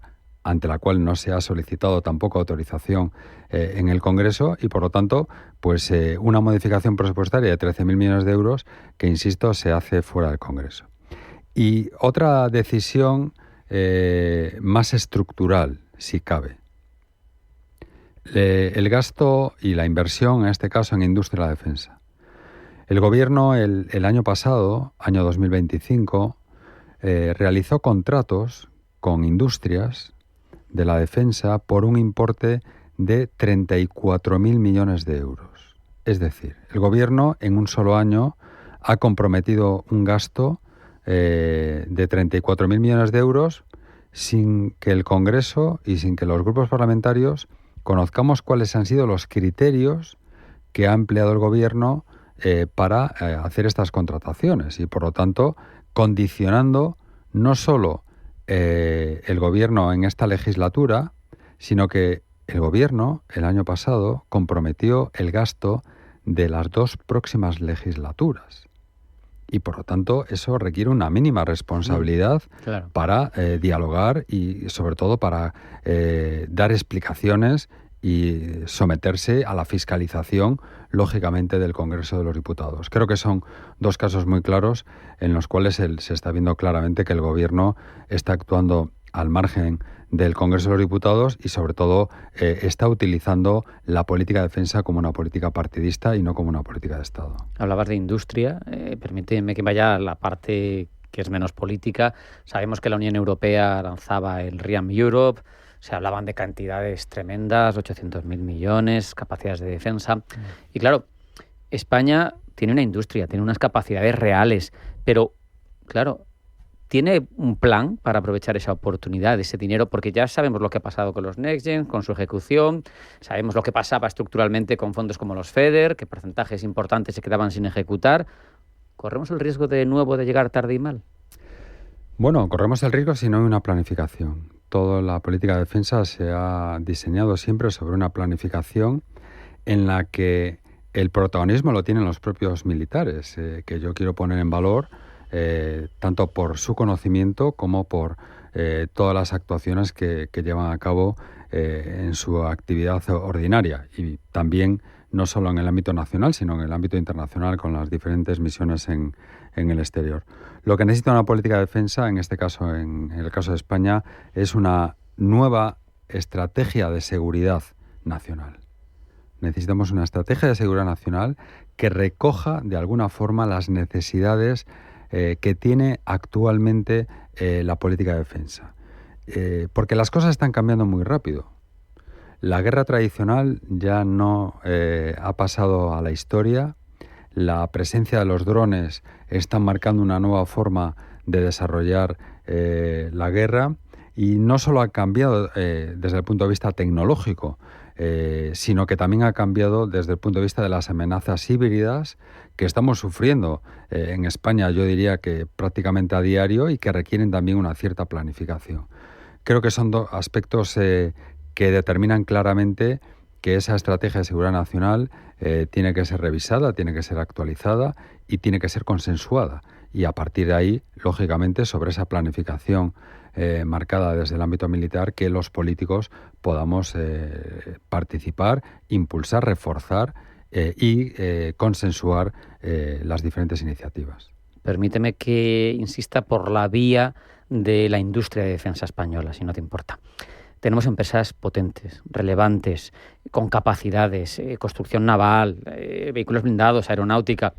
ante la cual no se ha solicitado tampoco autorización en el Congreso y, por lo tanto, pues una modificación presupuestaria de 13.000 millones de euros que, insisto, se hace fuera del Congreso. Y otra decisión más estructural, si cabe. El gasto y la inversión, en este caso, en industria y la defensa. El Gobierno el año pasado, año 2025, realizó contratos con industrias de la defensa por un importe de 34.000 millones de euros. Es decir, el Gobierno en un solo año ha comprometido un gasto de 34.000 millones de euros sin que el Congreso y sin que los grupos parlamentarios conozcamos cuáles han sido los criterios que ha empleado el Gobierno para hacer estas contrataciones y, por lo tanto, condicionando no solo el Gobierno en esta legislatura, sino que el Gobierno el año pasado comprometió el gasto de las 2 próximas legislaturas. Y, por lo tanto, eso requiere una mínima responsabilidad para dialogar y, sobre todo, para dar explicaciones y someterse a la fiscalización, lógicamente, del Congreso de los Diputados. Creo que son 2 casos muy claros en los cuales se está viendo claramente que el Gobierno está actuando al margen del Congreso de los Diputados y, sobre todo, está utilizando la política de defensa como una política partidista y no como una política de Estado. Hablabas de industria. Permíteme que vaya a la parte que es menos política. Sabemos que la Unión Europea lanzaba el ReArm Europe. Se hablaban de cantidades tremendas, 800.000 millones, capacidades de defensa. Y claro, España tiene una industria, tiene unas capacidades reales, pero claro, ¿tiene un plan para aprovechar esa oportunidad, ese dinero? Porque ya sabemos lo que ha pasado con los Next Gen, con su ejecución, sabemos lo que pasaba estructuralmente con fondos como los FEDER, que porcentajes importantes se quedaban sin ejecutar. ¿Corremos el riesgo de nuevo de llegar tarde y mal? Bueno, corremos el riesgo si no hay una planificación. Toda la política de defensa se ha diseñado siempre sobre una planificación en la que el protagonismo lo tienen los propios militares, que yo quiero poner en valor tanto por su conocimiento como por todas las actuaciones que llevan a cabo en su actividad ordinaria y también no solo en el ámbito nacional, sino en el ámbito internacional con las diferentes misiones en el exterior. Lo que necesita una política de defensa, en este caso, en el caso de España, es una nueva estrategia de seguridad nacional. Necesitamos una estrategia de seguridad nacional que recoja de alguna forma las necesidades que tiene actualmente la política de defensa. Porque las cosas están cambiando muy rápido. La guerra tradicional ya no ha pasado a la historia. La presencia de los drones está marcando una nueva forma de desarrollar la guerra y no solo ha cambiado desde el punto de vista tecnológico, sino que también ha cambiado desde el punto de vista de las amenazas híbridas que estamos sufriendo en España, yo diría que prácticamente a diario, y que requieren también una cierta planificación. Creo que son 2 aspectos que determinan claramente que esa estrategia de seguridad nacional tiene que ser revisada, tiene que ser actualizada y tiene que ser consensuada. Y a partir de ahí, lógicamente, sobre esa planificación marcada desde el ámbito militar, que los políticos podamos participar, impulsar, reforzar y consensuar las diferentes iniciativas. Permíteme que insista por la vía de la industria de defensa española, si no te importa. Tenemos empresas potentes, relevantes, con capacidades, construcción naval, vehículos blindados, aeronáutica.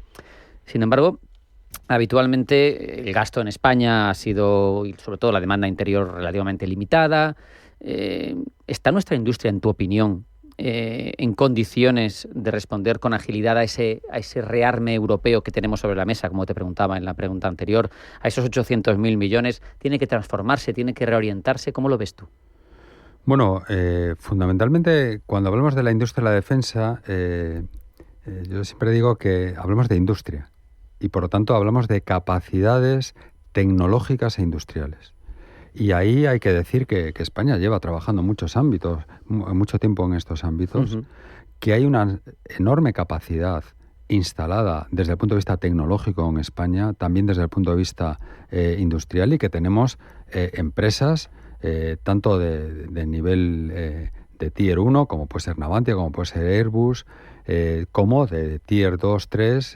Sin embargo, habitualmente el gasto en España ha sido, y sobre todo la demanda interior, relativamente limitada. ¿Está nuestra industria, en tu opinión, en condiciones de responder con agilidad a ese rearme europeo que tenemos sobre la mesa, como te preguntaba en la pregunta anterior, a esos 800.000 millones? ¿Tiene que transformarse, tiene que reorientarse? ¿Cómo lo ves tú? Bueno, fundamentalmente, cuando hablamos de la industria de la defensa, yo siempre digo que hablamos de industria y, por lo tanto, hablamos de capacidades tecnológicas e industriales. Y ahí hay que decir que España lleva trabajando en muchos ámbitos, mucho tiempo en estos ámbitos, que hay una enorme capacidad instalada desde el punto de vista tecnológico en España, también desde el punto de vista industrial, y que tenemos empresas tanto de nivel de Tier 1, como puede ser Navantia, como puede ser Airbus, como de Tier 2, 3,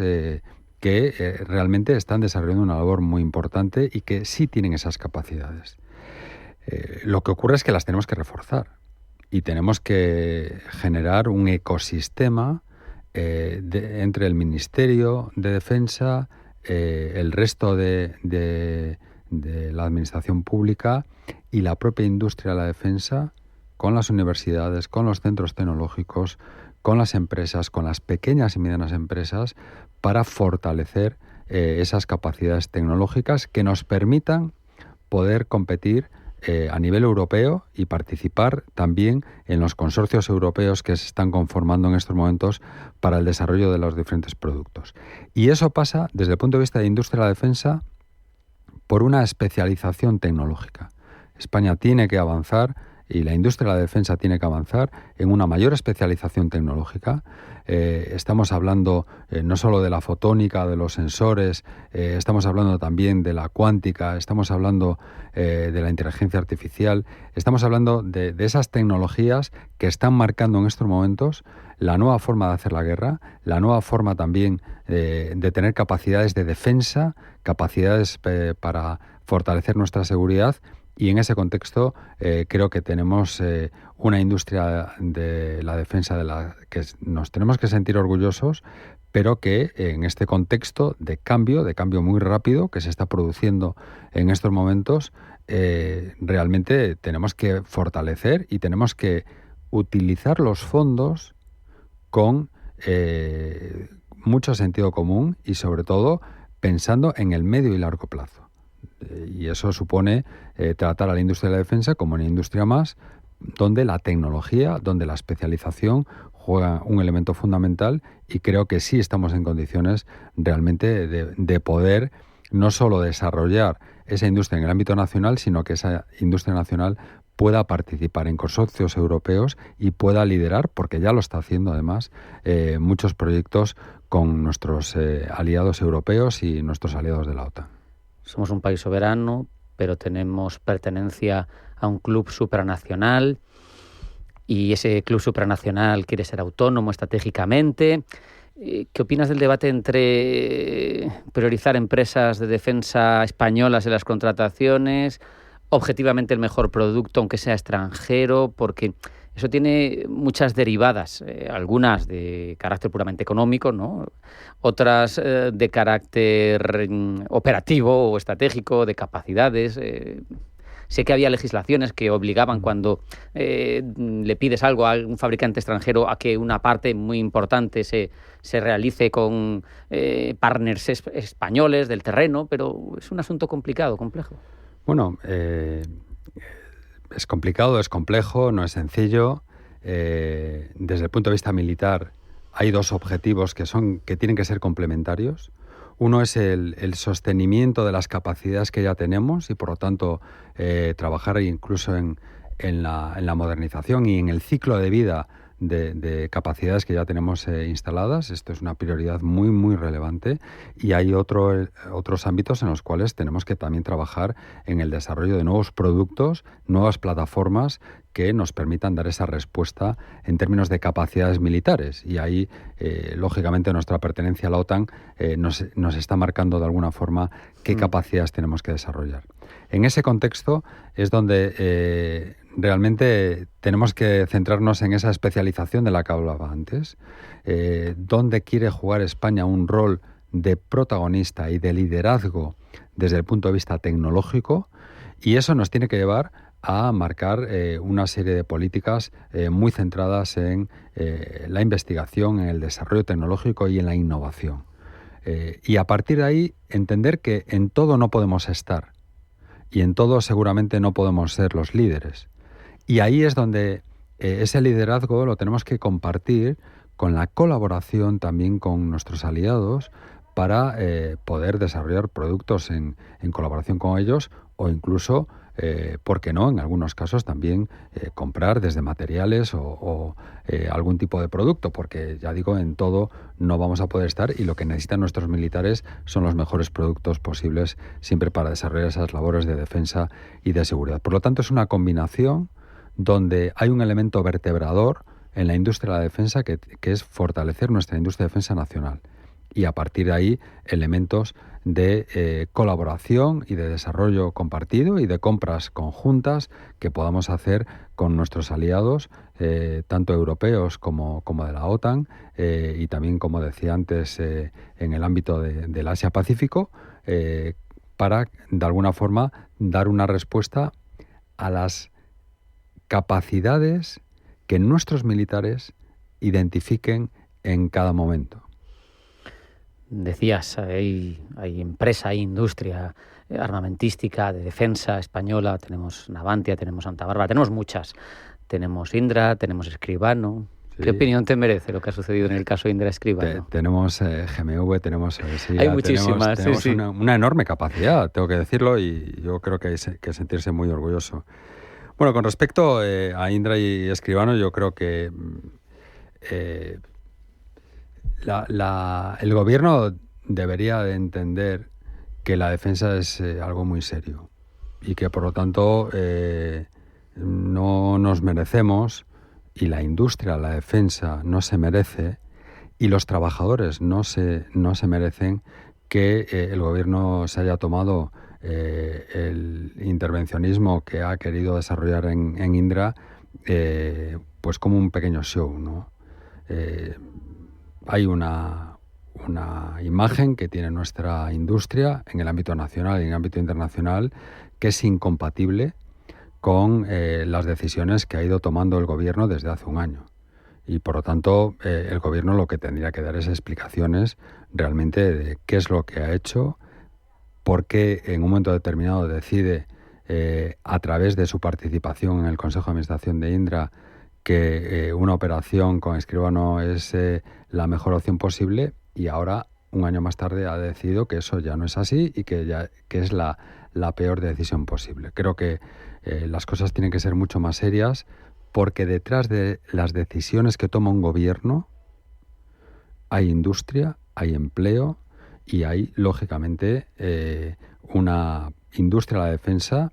que realmente están desarrollando una labor muy importante y que sí tienen esas capacidades. Lo que ocurre es que las tenemos que reforzar y tenemos que generar un ecosistema entre el Ministerio de Defensa, el resto de la administración pública y la propia industria de la defensa, con las universidades, con los centros tecnológicos, con las empresas, con las pequeñas y medianas empresas, para fortalecer esas capacidades tecnológicas que nos permitan poder competir a nivel europeo y participar también en los consorcios europeos que se están conformando en estos momentos para el desarrollo de los diferentes productos. Y eso pasa, desde el punto de vista de industria de la defensa, por una especialización tecnológica. España tiene que avanzar y la industria de la defensa tiene que avanzar en una mayor especialización tecnológica. Estamos hablando no solo de la fotónica, de los sensores, estamos hablando también de la cuántica, estamos hablando de la inteligencia artificial, estamos hablando de esas tecnologías que están marcando en estos momentos la nueva forma de hacer la guerra, la nueva forma también de tener capacidades de defensa, capacidades para fortalecer nuestra seguridad. Y en ese contexto creo que tenemos una industria de la defensa de la que nos tenemos que sentir orgullosos, pero que en este contexto de cambio muy rápido que se está produciendo en estos momentos, realmente tenemos que fortalecer y tenemos que utilizar los fondos con mucho sentido común y sobre todo pensando en el medio y largo plazo. Y eso supone tratar a la industria de la defensa como una industria más, donde la tecnología, donde la especialización juega un elemento fundamental, y creo que sí estamos en condiciones realmente de poder no solo desarrollar esa industria en el ámbito nacional, sino que esa industria nacional pueda participar en consorcios europeos y pueda liderar, porque ya lo está haciendo además, muchos proyectos con nuestros aliados europeos y nuestros aliados de la OTAN. Somos un país soberano, pero tenemos pertenencia a un club supranacional y ese club supranacional quiere ser autónomo estratégicamente. ¿Qué opinas del debate entre priorizar empresas de defensa españolas en las contrataciones, objetivamente el mejor producto, aunque sea extranjero? Porque eso tiene muchas derivadas, algunas de carácter puramente económico, ¿no? Otras de carácter operativo o estratégico, de capacidades. Sé que había legislaciones que obligaban cuando le pides algo a un fabricante extranjero a que una parte muy importante se realice con partners españoles del terreno, pero es un asunto complicado, complejo. Bueno, es complicado, es complejo, no es sencillo. Desde el punto de vista militar hay dos objetivos que tienen que ser complementarios. Uno es el sostenimiento de las capacidades que ya tenemos y, por lo tanto, trabajar incluso en la modernización y en el ciclo de vida de capacidades que ya tenemos instaladas. Esto es una prioridad muy, muy relevante, y hay otros ámbitos en los cuales tenemos que también trabajar en el desarrollo de nuevos productos, nuevas plataformas que nos permitan dar esa respuesta en términos de capacidades militares. Y ahí, lógicamente, nuestra pertenencia a la OTAN nos está marcando de alguna forma qué capacidades tenemos que desarrollar. En ese contexto es donde realmente tenemos que centrarnos en esa especialización de la que hablaba antes, donde quiere jugar España un rol de protagonista y de liderazgo desde el punto de vista tecnológico, y eso nos tiene que llevar a marcar una serie de políticas muy centradas en la investigación, en el desarrollo tecnológico y en la innovación. Y a partir de ahí entender que en todo no podemos estar y en todo seguramente no podemos ser los líderes. Y ahí es donde ese liderazgo lo tenemos que compartir con la colaboración también con nuestros aliados para poder desarrollar productos en colaboración con ellos o incluso, ¿por qué no?, en algunos casos también comprar desde materiales o algún tipo de producto, porque ya digo, en todo no vamos a poder estar y lo que necesitan nuestros militares son los mejores productos posibles siempre para desarrollar esas labores de defensa y de seguridad. Por lo tanto, es una combinación donde hay un elemento vertebrador en la industria de la defensa que es fortalecer nuestra industria de defensa nacional. Y a partir de ahí, elementos de colaboración y de desarrollo compartido y de compras conjuntas que podamos hacer con nuestros aliados, tanto europeos como de la OTAN, y también, como decía antes, en el ámbito del Asia-Pacífico, para, de alguna forma, dar una respuesta a las capacidades que nuestros militares identifiquen en cada momento. Decías, hay empresa, hay industria armamentística, de defensa española, tenemos Navantia, tenemos Santa Bárbara, tenemos muchas. Tenemos Indra, tenemos Escribano. Sí. ¿Qué opinión te merece lo que ha sucedido en el caso de Indra Escribano? Tenemos GMV, tenemos SIA, hay muchísimas, tenemos una enorme capacidad, tengo que decirlo, y yo creo que hay que sentirse muy orgulloso. Bueno, con respecto a Indra y Escribano, yo creo que el gobierno debería de entender que la defensa es algo muy serio y que, por lo tanto, no nos merecemos, y la industria, la defensa, no se merece, y los trabajadores no se merecen que el gobierno se haya tomado el intervencionismo que ha querido desarrollar en Indra pues como un pequeño show, ¿no? Hay una imagen que tiene nuestra industria en el ámbito nacional y en el ámbito internacional que es incompatible con las decisiones que ha ido tomando el gobierno desde hace un año. Y por lo tanto, el gobierno lo que tendría que dar es explicaciones realmente de qué es lo que ha hecho, por qué en un momento determinado decide, a través de su participación en el Consejo de Administración de Indra, que una operación con Escribano es la mejor opción posible, y ahora, un año más tarde, ha decidido que eso ya no es así y que es la peor decisión posible. Creo que las cosas tienen que ser mucho más serias, porque detrás de las decisiones que toma un gobierno hay industria, hay empleo y hay, lógicamente, una industria de la defensa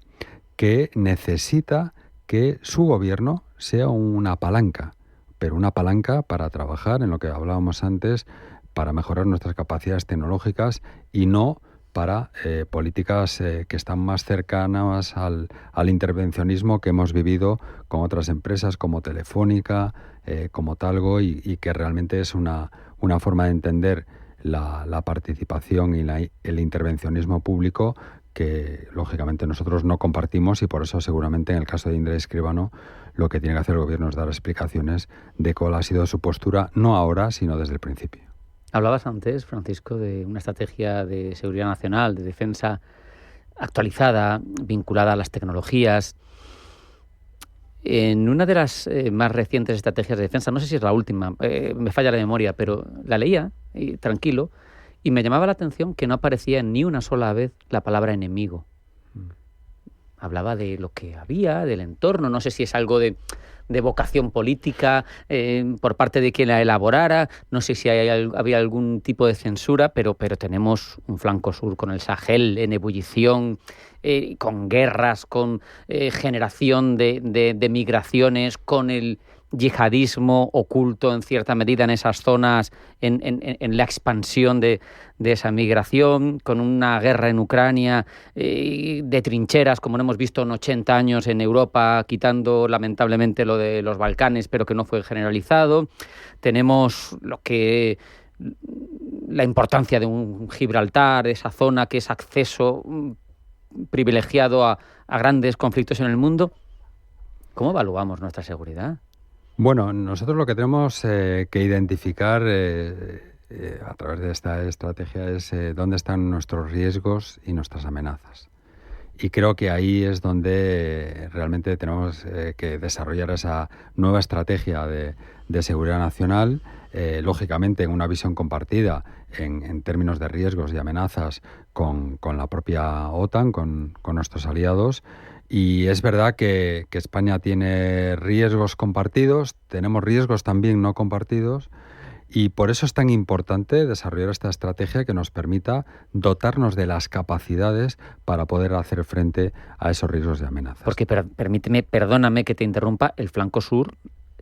que necesita que su gobierno sea una palanca, pero una palanca para trabajar en lo que hablábamos antes, para mejorar nuestras capacidades tecnológicas, y no para políticas que están más cercanas al intervencionismo que hemos vivido con otras empresas como Telefónica, como Talgo, y que realmente es una forma de entender la participación y el intervencionismo público que lógicamente nosotros no compartimos, y por eso seguramente en el caso de Indra Escribano lo que tiene que hacer el gobierno es dar explicaciones de cuál ha sido su postura, no ahora, sino desde el principio. Hablabas antes, Francisco, de una estrategia de seguridad nacional, de defensa actualizada, vinculada a las tecnologías. En una de las más recientes estrategias de defensa, no sé si es la última, me falla la memoria, pero la leía tranquilo, y me llamaba la atención que no aparecía ni una sola vez la palabra enemigo. Hablaba de lo que había, del entorno, no sé si es algo de vocación política por parte de quien la elaborara, no sé si había algún tipo de censura, pero tenemos un flanco sur con el Sahel en ebullición, con guerras, con generación de migraciones, con el yihadismo oculto en cierta medida en esas zonas, en la expansión de esa migración, con una guerra en Ucrania, de trincheras, como no hemos visto en 80 años en Europa, quitando lamentablemente lo de los Balcanes, pero que no fue generalizado. Tenemos la importancia de un Gibraltar, esa zona que es acceso privilegiado a grandes conflictos en el mundo. ¿Cómo evaluamos nuestra seguridad? Bueno, nosotros lo que tenemos que identificar a través de esta estrategia es dónde están nuestros riesgos y nuestras amenazas. Y creo que ahí es donde realmente tenemos que desarrollar esa nueva estrategia de seguridad nacional, lógicamente en una visión compartida en términos de riesgos y amenazas con la propia OTAN, con nuestros aliados. Y es verdad que España tiene riesgos compartidos, tenemos riesgos también no compartidos, y por eso es tan importante desarrollar esta estrategia que nos permita dotarnos de las capacidades para poder hacer frente a esos riesgos de amenazas. Porque, perdóname que te interrumpa, el flanco sur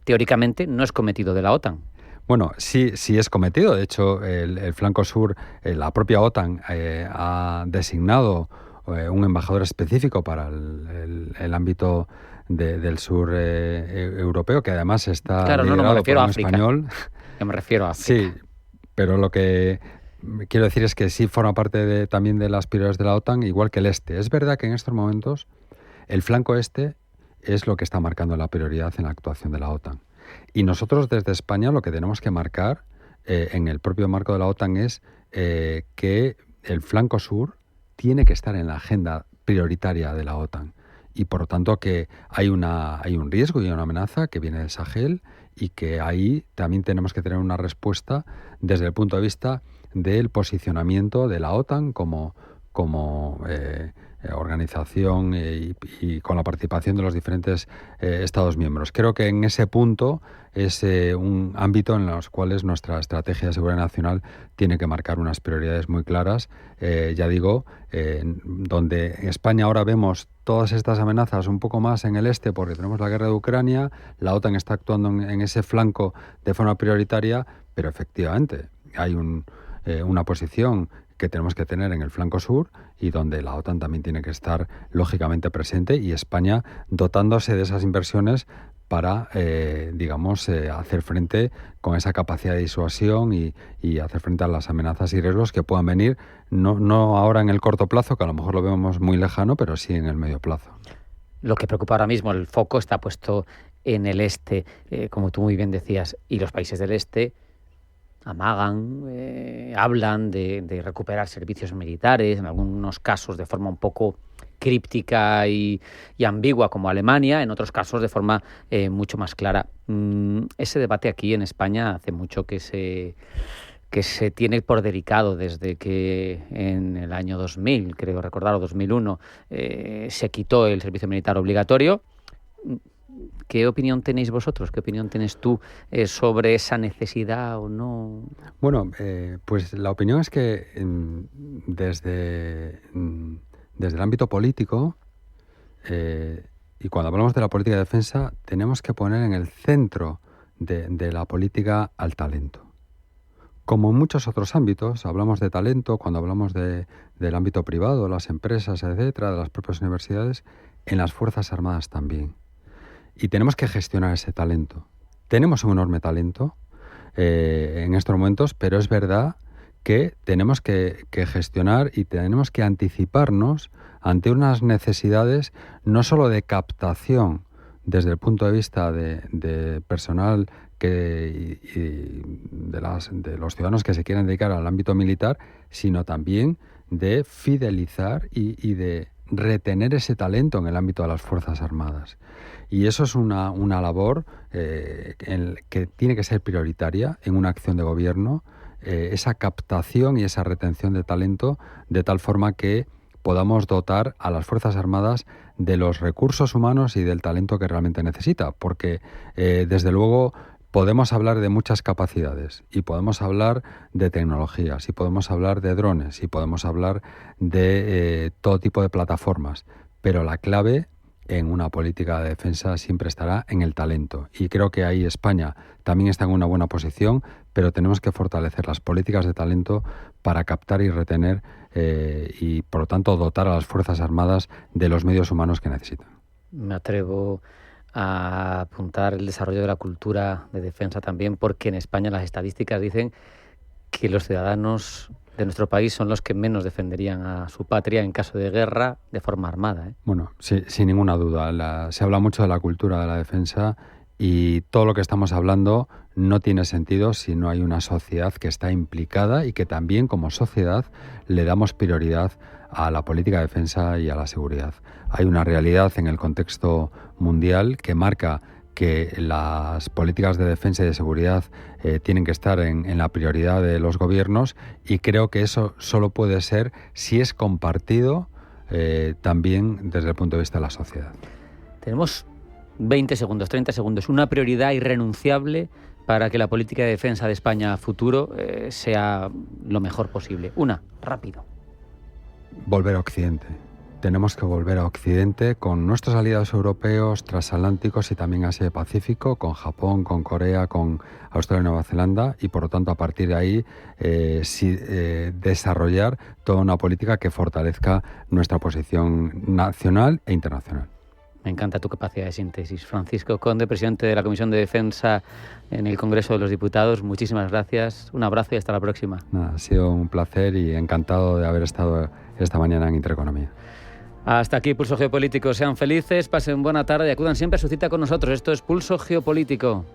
teóricamente no es cometido de la OTAN. Bueno, sí es cometido. De hecho, el flanco sur, la propia OTAN ha designado un embajador específico para el ámbito del sur europeo, que además está liderado por un español. Yo me refiero a África. Sí, pero lo que quiero decir es que sí forma parte también de las prioridades de la OTAN, igual que el este. Es verdad que en estos momentos el flanco este es lo que está marcando la prioridad en la actuación de la OTAN. Y nosotros desde España lo que tenemos que marcar en el propio marco de la OTAN es que el flanco sur tiene que estar en la agenda prioritaria de la OTAN. Y por lo tanto que hay un riesgo y una amenaza que viene del Sahel, y que ahí también tenemos que tener una respuesta desde el punto de vista del posicionamiento de la OTAN como organización y con la participación de los diferentes Estados miembros. Creo que en ese punto es un ámbito en los cuales nuestra estrategia de seguridad nacional tiene que marcar unas prioridades muy claras. Ya digo, donde en España ahora vemos todas estas amenazas un poco más en el este porque tenemos la guerra de Ucrania, la OTAN está actuando en ese flanco de forma prioritaria, pero efectivamente hay una posición que tenemos que tener en el flanco sur y donde la OTAN también tiene que estar lógicamente presente, y España dotándose de esas inversiones para, hacer frente con esa capacidad de disuasión y hacer frente a las amenazas y riesgos que puedan venir, no ahora en el corto plazo, que a lo mejor lo vemos muy lejano, pero sí en el medio plazo. Lo que preocupa ahora mismo, el foco está puesto en el este, como tú muy bien decías, y los países del este amagan, hablan de recuperar servicios militares, en algunos casos de forma un poco críptica y ambigua, como Alemania, en otros casos de forma mucho más clara. Ese debate aquí en España hace mucho que se tiene por delicado desde que en el año 2000, creo recordar, o 2001, se quitó el servicio militar obligatorio. ¿Qué opinión tenéis vosotros? ¿Qué opinión tienes tú sobre esa necesidad o no? Bueno, pues la opinión es que desde el ámbito político, y cuando hablamos de la política de defensa, tenemos que poner en el centro de la política al talento. Como en muchos otros ámbitos, hablamos de talento cuando hablamos del ámbito privado, las empresas, etcétera, de las propias universidades, en las Fuerzas Armadas también. Y tenemos que gestionar ese talento. Tenemos un enorme talento en estos momentos, pero es verdad que tenemos que gestionar y tenemos que anticiparnos ante unas necesidades no solo de captación desde el punto de vista de personal y de los ciudadanos que se quieren dedicar al ámbito militar, sino también de fidelizar y de retener ese talento en el ámbito de las Fuerzas Armadas. Y eso es una labor que tiene que ser prioritaria en una acción de gobierno, esa captación y esa retención de talento, de tal forma que podamos dotar a las Fuerzas Armadas de los recursos humanos y del talento que realmente necesita, porque desde luego podemos hablar de muchas capacidades y podemos hablar de tecnologías y podemos hablar de drones y podemos hablar de todo tipo de plataformas, pero la clave en una política de defensa siempre estará en el talento. Y creo que ahí España también está en una buena posición, pero tenemos que fortalecer las políticas de talento para captar y retener y, por lo tanto, dotar a las Fuerzas Armadas de los medios humanos que necesitan. Me atrevo a apuntar el desarrollo de la cultura de defensa también, porque en España las estadísticas dicen que los ciudadanos de nuestro país son los que menos defenderían a su patria en caso de guerra de forma armada. Bueno, sí, sin ninguna duda. Se habla mucho de la cultura de la defensa y todo lo que estamos hablando no tiene sentido si no hay una sociedad que está implicada y que también como sociedad le damos prioridad a la política de defensa y a la seguridad. Hay una realidad en el contexto mundial que marca que las políticas de defensa y de seguridad tienen que estar en la prioridad de los gobiernos, y creo que eso solo puede ser si es compartido también desde el punto de vista de la sociedad. Tenemos 20 segundos, 30 segundos. Una prioridad irrenunciable para que la política de defensa de España a futuro sea lo mejor posible. Una, rápido. Volver a Occidente. Tenemos que volver a Occidente con nuestros aliados europeos, transatlánticos y también Asia-Pacífico, con Japón, con Corea, con Australia y Nueva Zelanda, y por lo tanto a partir de ahí desarrollar toda una política que fortalezca nuestra posición nacional e internacional. Me encanta tu capacidad de síntesis. Francisco Conde, presidente de la Comisión de Defensa en el Congreso de los Diputados, muchísimas gracias. Un abrazo y hasta la próxima. Ha sido un placer y encantado de haber estado esta mañana en Intereconomía. Hasta aquí Pulso Geopolítico. Sean felices, pasen buena tarde y acudan siempre a su cita con nosotros. Esto es Pulso Geopolítico.